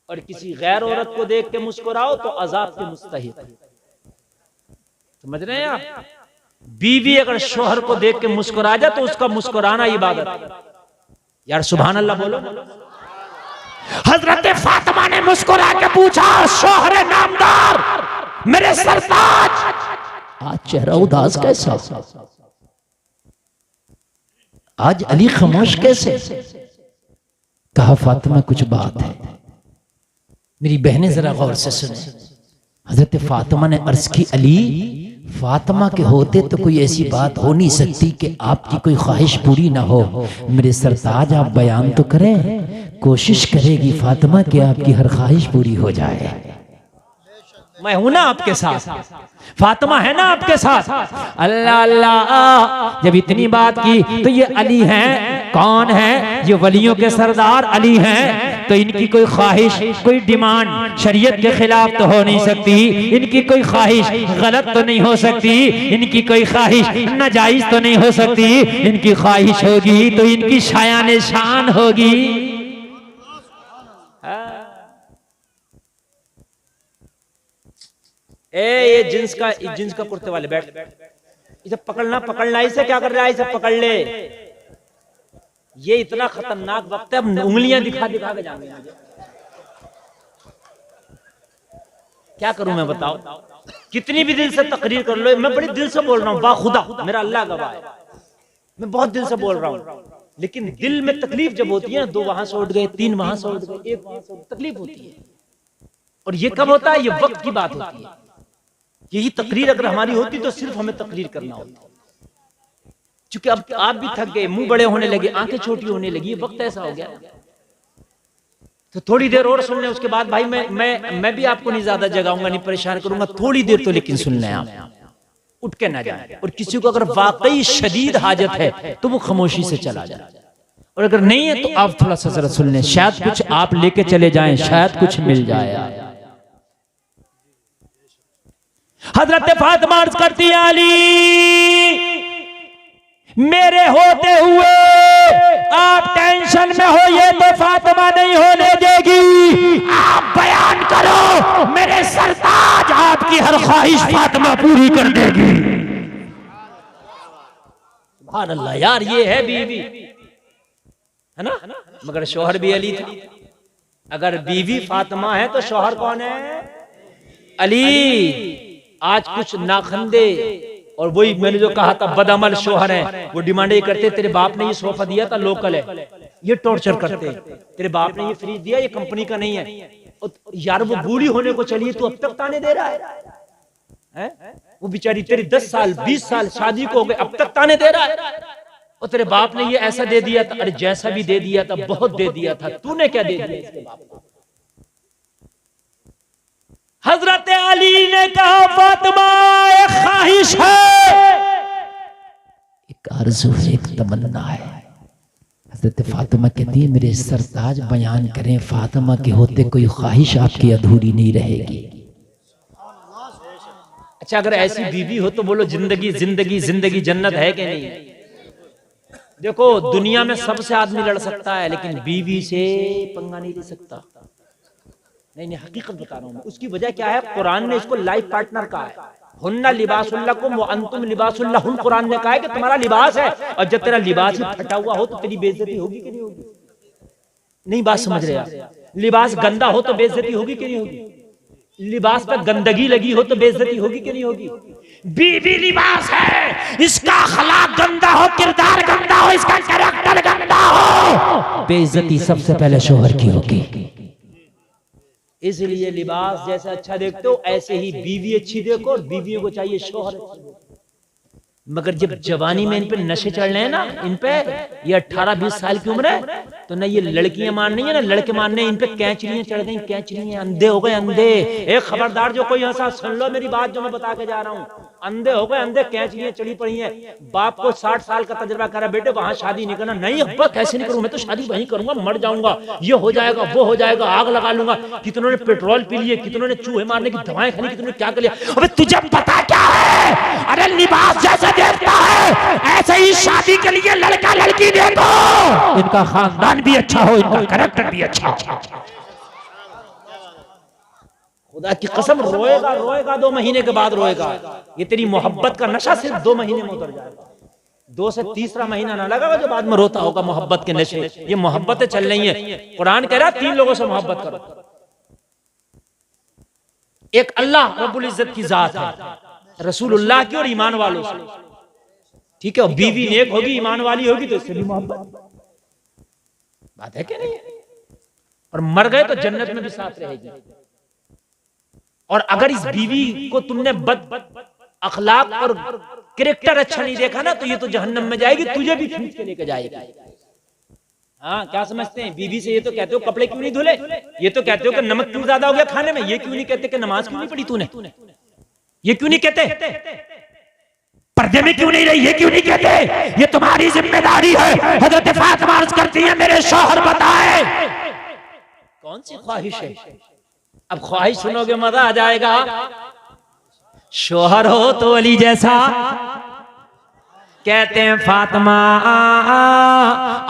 और किसी गैर औरत को देख के मुस्कुराओ तो अजाब के मुस्तहिक। समझ रहे हैं आप? बीवी अगर शोहर को देख के मुस्कुरा जाए तो उसका मुस्कुराना इबादत है। यार सुभान अल्लाह बोलो। हजरत फातिमा ने मुस्कुरा के पूछा, शोहर नामदार, मेरे सरताज, आज चेहरा उदास कैसा? आज अली खामोश कैसे? कहा फातिमा कुछ बात है। मेरी बहनें जरा गौर से सुने। हजरत फातिमा ने अर्ज की, अली फातिमा के होते तो कोई ऐसी बात हो नहीं सकती कि आपकी कोई ख्वाहिश पूरी ना हो। मेरे सरताज आप बयान तो करें। कोशिश करेगी फातिमा कि आपकी हर ख्वाहिश पूरी हो जाए। मैं हूं ना आपके साथ, फातिमा है ना आपके साथ। अल्लाह अल्लाह। जब इतनी बात की तो ये अली हैं। कौन है? ये वलियों के सरदार अली हैं। तो इनकी कोई ख्वाहिश, कोई डिमांड शरीयत के खिलाफ तो हो नहीं सकती। इनकी कोई ख्वाहिश गलत तो नहीं हो सकती। इनकी कोई ख्वाहिश नाजायज तो नहीं हो सकती। इनकी ख्वाहिश होगी तो इनकी शायान शान होगी। ये जिन्स का कुर्ते वाले बैठ, इसे पकड़ना, इसे क्या कर रहा है? इसे पकड़ ले। ये इतना खतरनाक वक्त है, अब उंगलियां दिखा के जाएंगे। क्या करूं मैं बताओ? कितनी भी दिल से तकरीर कर लो, मैं बड़ी दिल से बोल रहा हूं, बाखुदा मेरा अल्लाह गवाह है, मैं बहुत दिल से बोल रहा हूं। लेकिन दिल में तकलीफ जब होती है, 2 वहां से उठ गए, 3 वहां से उठ गए, 1 वहां से, तकलीफ होती है। और ये कब होता है? ये वक्त की बात होती है। यही तकरीर अगर हमारी होती तो सिर्फ हमें तकरीर करना होता। क्योंकि अब आप भी थक गए, मुंह बड़े होने लगे, आंखें छोटी होने लगी, वक्त ऐसा हो गया। तो थोड़ी देर और सुन लें, उसके बाद भाई मैं भी आपको नहीं ज्यादा जगाऊंगा, नहीं परेशान करूंगा। थोड़ी देर तो लेकिन सुन लें आप, उठ के ना जाए। और किसी को अगर वाकई शदीद हाजत है तो वो खामोशी से चला जाए, और अगर नहीं है तो आप थोड़ा सा जरा सुन लें। शायद कुछ आप लेके चले जाएं, शायद कुछ मिल जाए। हजरत फातिमा अर्ज करती है, अली मेरे होते हुए आप टेंशन में हो, ये तो फातिमा नहीं होने देगी। आप बयान करो, मेरे सरताज आपकी हर ख्वाहिश फातिमा पूरी कर देगी। सुभान अल्लाह यार, ये है बीवी, है ना, मगर शौहर भी अली था। अगर बीवी फातिमा है तो शौहर कौन है? अली। आज कुछ नाखंदे और वही मैंने जो कहा था बदअमल शौहर है, वो डिमांड ये करते तेरे बाप ने ये सोफा दिया था, लोकल है, ये टॉर्चर करते, तेरे बाप ने ये फ्रिज दिया, ये कंपनी का नहीं है। यार वो बूढ़ी होने को चलिए, तू अब तक ताने दे रहा है? वो बेचारी तेरी 10 साल 20 साल शादी को हो गए, अब तक ताने दे रहा है। और तेरे बाप ने ये ऐसा दे दिया था, अरे जैसा भी दे दिया था, बहुत दे दिया था, तूने क्या दे दिया इसके बाप को? हजरत अली ने कहा फातिमा एक ख्वाहिश है, एक आरज़ू है, एक तमन्ना है। हजरत फातिमा कहती है मेरे सरताज बयान करें, फातिमा के होते कोई ख्वाहिश आपकी अधूरी नहीं रहेगी। अच्छा, अगर ऐसी बीवी हो तो बोलो जिंदगी जिंदगी जिंदगी जन्नत है कि नहीं? देखो दुनिया में सबसे आदमी लड़ सकता है, लेकिन बीवी से पंगा नहीं ले सकता। नहीं, हकीकत बता रहा हूं मैं। उसकी वजह क्या है? कुरान ने इसको लाइफ पार्टनर कहा है। हुन्ना लिबासुल्लकुम व अंतुम लिबासुल्लहुन, कुरान ने कहा है कि तुम्हारा लिबास है, और जब तेरा लिबास ही फटा हुआ हो तो तेरी बेइज्जती होगी कि नहीं होगी? नहीं बात समझ रहे आप? लिबास गंदा हो तो बेइज्जती होगी कि नहीं होगी? लिबास पर गंदगी लगी हो तो बेइज्जती होगी कि नहीं होगी? बीवी लिबास है, इसका अखलाक गंदा हो, किरदार गंदा हो, इसका कैरेक्टर गंदा हो, बेइज्जती सबसे पहले शौहर की होगी। इसलिए लिबास जैसे अच्छा देखते हो, ऐसे ही बीवी अच्छी देखो, और बीवियों को चाहिए शौहर। मगर जब जवानी में इन पे नशे चढ़ रहे हैं ना, इन पे ये 18-20 साल की उम्र है, तो ना ये लड़कियां मान रही है ना लड़के मान रहे हैं, इन पे कैंचरियां चढ़ गई, कैंचरियां, अंधे हो गए अंधे। एक खबरदार जो कोई ऐसा सुन लो मेरी बात जो मैं बता के जा रहा हूँ, अंधे हो गए अंधे, कैंचरियां चढ़ी पड़ी हैं। बाप को 60 साल का तजुर्बा करा, बेटे वहां शादी नहीं करना। नहीं अब्बा कैसे नहीं करूं, मैं तो शादी वहीं करूंगा, मर जाऊंगा, ये हो जाएगा वो हो जाएगा, आग लगा लूंगा। कितनों ने पेट्रोल पी लिए, कितनों ने चूहे मारने की दवाएं खानी, कितनों ने क्या कर लिया। अबे तुझे पता क्या है? अरे लिबास जैसे देखता है ऐसे ही शादी के लिए लड़का लड़की देखो, इनका खानदान भी अच्छा हो, इनका कैरेक्टर भी अच्छा हो। खुदा की कसम रोएगा रोएगा, 2 महीने के बाद रोएगा। ये तेरी मोहब्बत का नशा सिर्फ 2 महीने में उतर जाएगा। 2 से तीसरा महीना ना लगेगा जो बाद में रोता होगा मोहब्बत के नशे। ये मोहब्बतें चल रही हैं। कुरान कह रहा है 3 लोगों से मोहब्बत करो। एक अल्लाह रब्बुल इज्जत की जात है, रसूलुल्लाह की और ईमान वालों से, ठीक है। और बीवी नेक होगी, ईमान वाली होगी तो इससे भी मोहब्बत, बात है कि नहीं? और मर गए तो जन्नत में भी साथ रहेगी। और अगर इस बीवी को तुमने बद अखलाक और कैरेक्टर अच्छा नहीं देखा ना, तो ये तो जहन्नम में जाएगी, तुझे भी खींच के लेके जाएगी। हाँ, क्या समझते हैं? बीवी से ये तो कहते हो कपड़े क्यों नहीं धुले, ये तो कहते हो कि नमक क्यों ज्यादा हो गया खाने में, ये क्यों नहीं कहते कि नमाज क्यों नहीं पढ़ी तूने, ये क्यों नहीं कहते पर्दे में क्यों नहीं रही, ये क्यों नहीं कहते? ये तुम्हारी जिम्मेदारी है। हजरत फातिमा अर्ज करती है मेरे शौहर बताए कौन सी ख्वाहिश है। अब ख्वाहिश सुनोगे मजा आ जाएगा। शौहर हो तो अली जैसा, कहते हैं फातिमा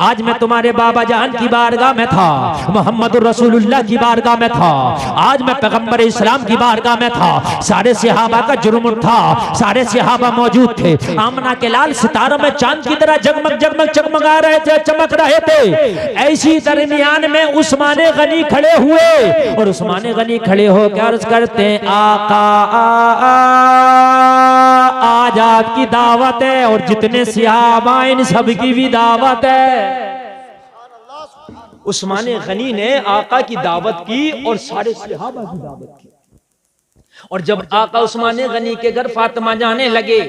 आज मैं तुम्हारे बाबा जान की बारगाह में था, मोहम्मद रसूलुल्लाह की बारगाह में था, आज मैं पैगंबर इस्लाम की बारगाह में था। सारे सहाबा का जुर्म था, सारे सहाबा मौजूद थे। आमना के लाल सितारों में चांद की तरह जगमग जगमग चमका रहे थे, चमक रहे थे। ऐसी दरमियान में उस्मान गनी खड़े हुए, और उस्मान गनी खड़े होकर अर्ज करते हैं आका आज आपकी दावत है, और जितने सहाबा इन सब की भी दावत है। उस्मान गनी ने आका की दावत की और सारे सहाबा की दावत की। और जब आका उस्मान गनी के घर फातिमा जाने लगे,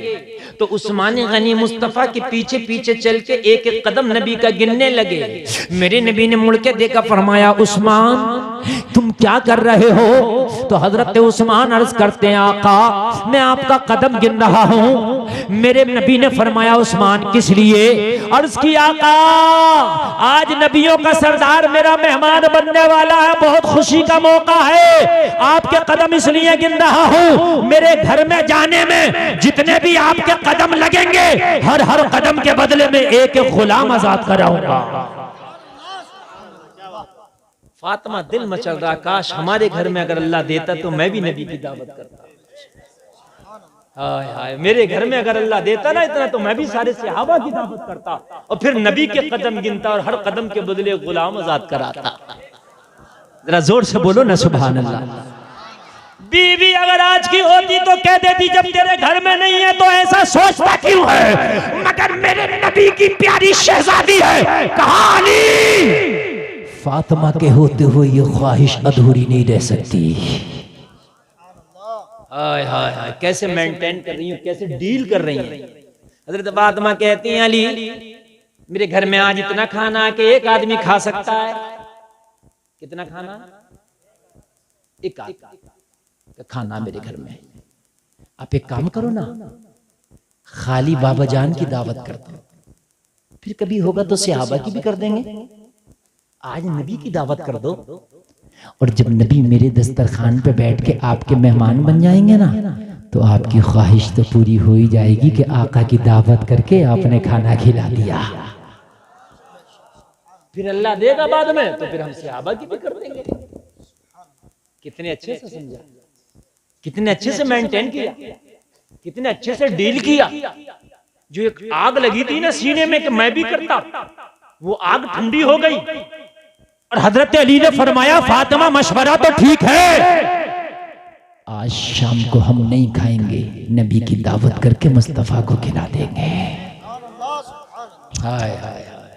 तो उस्मान गनी मुस्तफा के पीछे पीछे चल के एक एक कदम नबी का गिनने लगे। मेरे नबी ने मुड़ के देखा, फरमाया उस्मान तुम क्या कर रहे हो? तो हजरत उस्मान अर्ज करते हैं आका मैं आपका कदम गिन रहा हूँ। मेरे नबी ने फरमाया उस्मान किस लिए? अर्ज किया आका आज नबियों का सरदार मेरा मेहमान बनने वाला है, बहुत खुशी का मौका है, आपके कदम इसलिए गिन रहा हूँ। मेरे घर में जाने में जितने भी आपके कदम लगेंगे, हर हर कदम के बदले में एक एक गुलाम आजाद कराऊंगा। फातिमा दिल में चल रहा, काश हमारे घर में अगर अल्लाह देता तो मैं भी नबी की दावत करता। हाय हाय, मेरे घर में अगर अल्लाह देता ना इतना तो मैं भी सारे सहाबा की दावत करता और फिर नबी के कदम गिनता और हर कदम के बदले गुलाम आजाद कराता। जरा जोर से बोलो ना सुभान अल्लाह। बीवी अगर आज की होती तो कह देती जब तेरे घर में नहीं है तो ऐसा सोचता क्यों है, मगर मेरे नबी की प्यारी शहजादी है, कहाँ अली? फातिमा के होते हुए ये ख्वाहिश अधूरी नहीं रह सकती। हाय हाय हाय, कैसे मेंटेन कर रही हूँ, कैसे डील कर रही हैं। हजरत फातिमा कहती हैं अली मेरे घर में आज इतना खाना कि एक आदमी खा सकता है। कितना खाना? एक खाना मेरे घर में। आप एक काम करो ना, खाली बाबा जान की दावत करते हो, फिर कभी होगा तो सहाबा की भी कर देंगे। आज नबी की दावत कर दो, और जब नबी मेरे दस्तरखान पे बैठ के आपके मेहमान बन जाएंगे ना तो आपकी ख्वाहिश तो पूरी हो ही जाएगी कि आका की दावत करके आपने खाना खिला दिया। फिर अल्लाह देगा बाद में तो फिर हम सहाबा की भी कर देंगे। कितने अच्छे से समझा, कितने अच्छे से मेंटेन किया, कितने अच्छे से डील किया। जो एक आग लगी थी ना सीने में कि मैं भी करता, वो आग ठंडी हो गई और हजरत अली ने फरमाया फातिमा मशवरा तो ठीक है, आज शाम को हम नहीं खाएंगे, नबी की दावत करके मुस्तफा को खिला देंगे। हाय हाय हाय,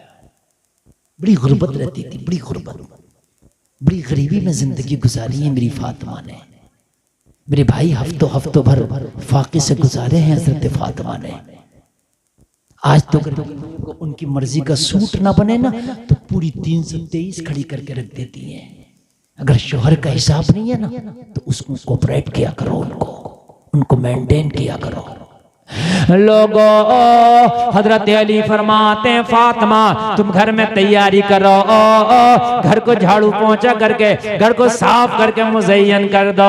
बड़ी गुर्बत रहती थी, बड़ी गुर्बत, बड़ी गरीबी में जिंदगी गुजारी है मेरी फातिमा ने। मेरे भाई हफ्तों हफ्तों भर फाके से गुजारे हैं हजरत फातिमा ने। आज तो को उनकी मर्जी का सूट ना बने ना तो पूरी 323 खड़ी करके रख देती हैं। अगर शोहर का हिसाब नहीं है ना तो उसको कोऑपरेट किया करो, उनको मेंटेन किया करो। लोगों हजरत अली फरमाते हैं फातिमा तुम घर में तैयारी करो, घर को झाड़ू पोंछा करके घर को साफ करके मुज़य्यन कर दो,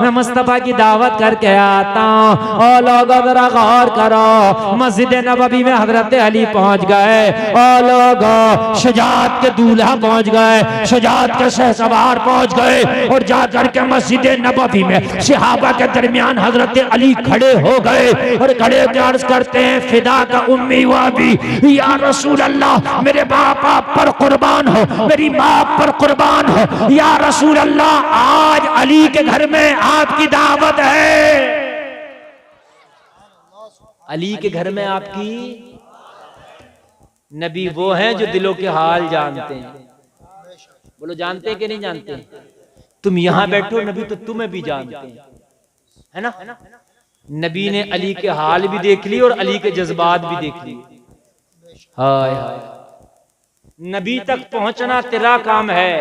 मैं मुस्तफा की दावत करके आता हूँ। और लोगों जरा गौर करो, मस्जिद नबवी में हजरत अली पहुंच गए और लोगों शुजाअत के दूल्हा पहुंच गए, शुजाअत के शहसवार पहुंच गए और जा करके मस्जिद नबवी में सहाबा के दरमियान हजरत अली खड़े हो गए और खड़े अर्ज करते हैं फिदा का उम्मी व अबी या रसूल अल्लाह, मेरे बाप आप पर कुर्बान हो, मेरी माँ पर कुर्बान हो या रसूल अल्लाह, आज अली के घर में आपकी दावत है। अली के घर में आपकी, नबी वो हैं जो दिलों के हाल जानते हैं। बोलो जानते हैं कि नहीं जानते? तुम यहां बैठो, नबी तो तुम्हें भी जानते हैं, है ना? नबी ने अली के हाल भी देख लिए और अली के जज्बात भी देख लिए। हाय हाय, नबी तक पहुंचना तेरा काम है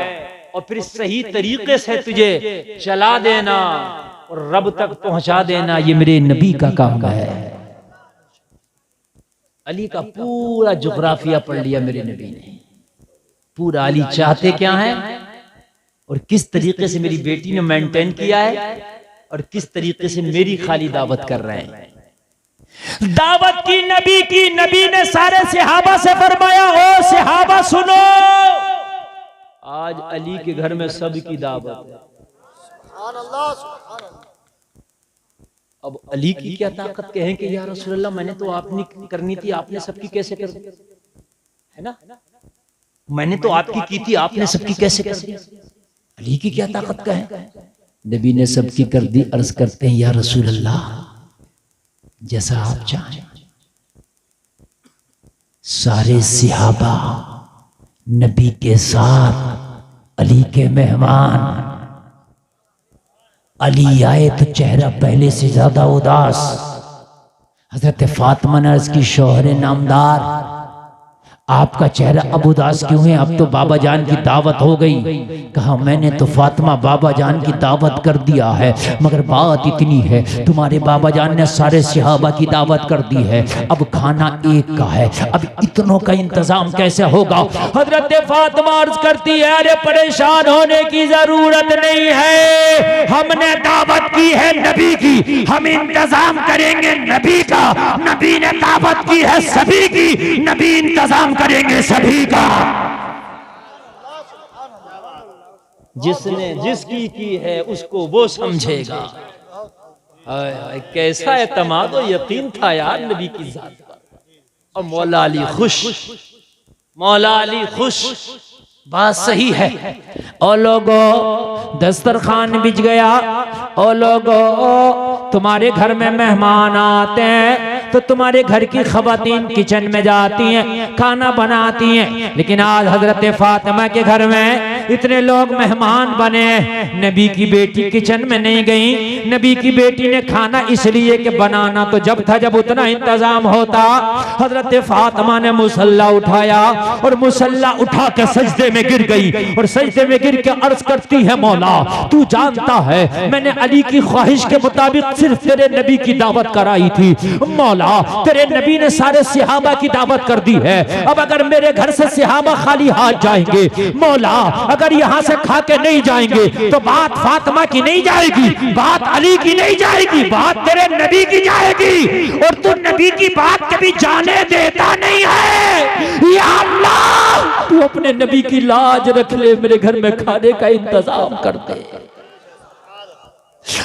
और फिर सही तरीके से तुझे चला देना और रब तक पहुंचा देना, ये मेरे नबी का काम है। अली का पूरा जुग्राफिया पढ़ लिया मेरे नबी ने, पूरा। अली चाहते क्या है और किस तरीके से मेरी बेटी ने मेंटेन किया है और किस तरीके से मेरी खाली दावत कर रहे हैं। दावत की नबी ने सारे सहाबा से फरमाया ओ सहाबा सुनो, आज अली के घर में सबकी दावत है। अब अली की क्या ताकत कहें कि या रसूलल्लाह मैंने तो आपने करनी थी, आपने सबकी कैसे कर दी, है ना? मैंने तो आपकी की थी, आपने सबकी कैसे कर दी? अली की क्या ताकत कहें? नबी ने सबकी कर दी। अर्ज करते हैं या रसूल अल्लाह जैसा आप चाहें। सारे सहाबा नबी के साथ अली के मेहमान। अली आए तो चेहरा पहले से ज्यादा उदास। हजरत फातिमा ने अर्ज की शौहर नामदार आपका चेहरा अब उदास क्यों है? अब तो बाबा जान की दावत हो गई। कहा मैंने तो फातिमा बाबा जान की दावत कर दिया है, मगर बात इतनी है तुम्हारे बाबा जान ने सारे सहाबा की दावत कर दी है, अब खाना एक का है, अब इतनों का इंतजाम कैसे होगा? हजरत फातिमा अर्ज करती है अरे परेशान होने की जरूरत नहीं है, हमने दावत की है नबी की, हम इंतजाम करेंगे नबी का। नबी ने दावत की है सभी की, नबी इंतजाम करेंगे सभी का। जिसने जिसकी की है उसको वो समझेगा। कैसा एतमाद और यकीन था यार नबी की जात पर। और मौला अली खुश, मौला अली खुश। बात सही है। ओ लोगों दस्तरखान बिछ गया। ओ लोगों तुम्हारे घर में मेहमान आते हैं तो तुम्हारे घर की खवातीन किचन में जाती हैं, खाना बनाती हैं। लेकिन आज हजरत फातिमा के घर में इतने लोग मेहमान बने, नबी की बेटी किचन में नहीं गई। नबी की बेटी ने खाना इसलिए कि बनाना तो जब था जब उतना इंतजाम होता। हजरत फातिमा ने मुसल्ला उठाया और मुसल्ला उठा के सजदे में गिर गई और सजदे में गिर के अर्ज करती है मौला तू जानता है मैंने अली की ख्वाहिश के मुताबिक सिर्फ तेरे नबी की दावत कराई थी। मौला तेरे नबी ने सारे सहाबा की दावत कर दी है। अब अगर मेरे घर से सहाबा खाली हाथ जाएंगे, मौला अगर यहाँ से खा के नहीं जाएंगे तो बात फातिमा की नहीं जाएगी, बात अली की नहीं जाएगी, बात तेरे नबी की जाएगी। और तू नबी की बात कभी जाने देता नहीं है। या अल्लाह तू अपने नबी की लाज रख ले, मेरे घर में खाने का इंतजाम कर दे।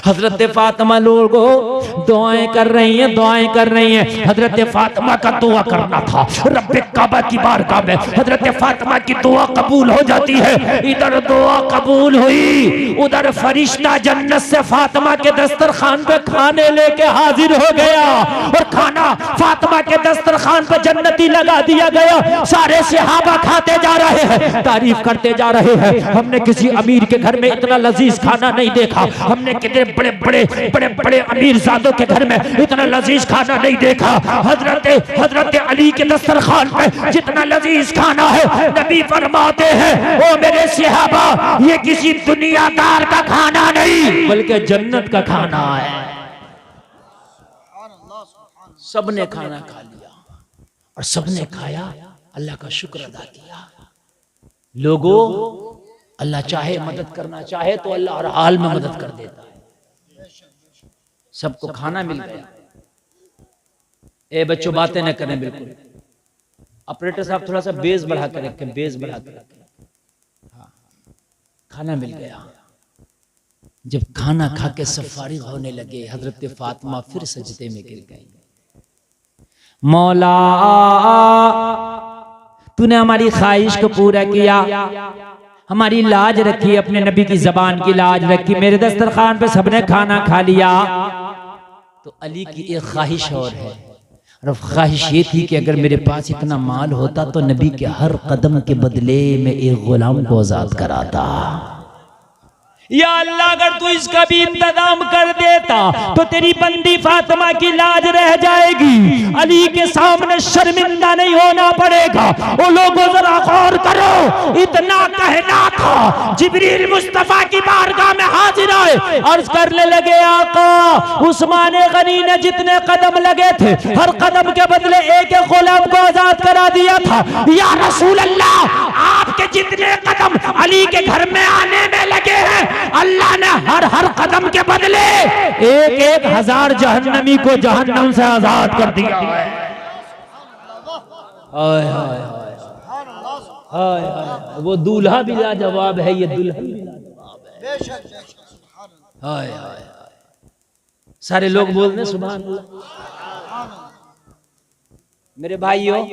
हजरत फातिमा लोगों दुआएं कर रही हैं, दुआएं कर रही हैं। हजरत फातिमा का दुआ करना था रब्बे काबा की बारगाह में। हजरत फातिमा की दुआ कबूल हो जाती है। इधर दुआ कबूल हुई, उधर फरिश्ता जन्नत से फातिमा के दस्तरखान पे खाने लेके हाजिर हो गया और खाना फातिमा के दस्तरखान पे जन्नती लगा दिया गया। सारे सहाबा खाते जा रहे हैं, तारीफ करते जा रहे हैं। हमने किसी अमीर के घर में इतना लजीज खाना नहीं देखा, हमने कितने बड़े बड़े बड़े बड़े अमीर ज़ादों के घर में इतना लजीज खाना नहीं देखा। हजरत अली के दस्तरखान पे जितना लजीज खाना है, नबी फरमाते हैं ओ मेरे सहाबा ये किसी दुनियादार का खाना नहीं बल्कि जन्नत का खाना है। सबने खाना खा लिया और सबने खाया, अल्लाह का शुक्र अदा किया। लोगों अल्लाह चाहे मदद करना चाहे तो अल्लाह हर हाल में मदद कर देता है। सबको खाना मिल गया। ए बच्चों बातें न करें बिल्कुल। ऑपरेटर साहब थोड़ा सा बेस बढ़ा कर रखें, बेस बढ़ा कर रखें। हाँ खाना मिल गया। जब खाना खा के सब फारिग होने लगे, हजरत फातिमा फिर सजदे में गिर गई। मौला तूने हमारी ख्वाहिश को पूरा किया, हमारी लाज रखी, अपने नबी की जबान की लाज रखी। मेरे दस्तरखान पे सबने खाना खा लिया। तो अली की एक ख्वाहिश और है, और ख्वाहिश ये थी कि अगर मेरे पास इतना माल होता तो नबी के हर कदम के बदले में एक गुलाम को आजाद कराता। या अल्लाह अगर तू इसका भी इंतजाम कर देता तो तेरी बंदी फातिमा की लाज रह जाएगी, अली के सामने शर्मिंदा नहीं होना पड़ेगा। वो लोगों जरा गौर करो, इतना कहना था जिब्रील मुस्तफा की बारगाह में हाजिर आए, अर्ज करने लगे आका उस्मान गनी ने जितने कदम लगे थे हर कदम के बदले एक एक गुलाम को आजाद करा दिया था। या रसूल अल्लाह आपके जितने कदम अली के घर में आने में लगे हैं अल्लाह ने हर हर कदम के बदले एक एक हजार जहन्नमी को जहन्नम से आजाद कर दिया है। वो दूल्हा भी लाजवाब है, ये दुल्हन भी लाजवाब है। सारे लोग बोल रहे सुभान अल्लाह। मेरे भाइयों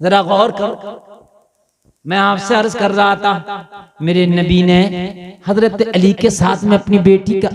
जरा गौर करो, मैं आपसे अर्ज कर रहा था मेरे नबी ने हजरत अली के साथ में अपनी बेटी का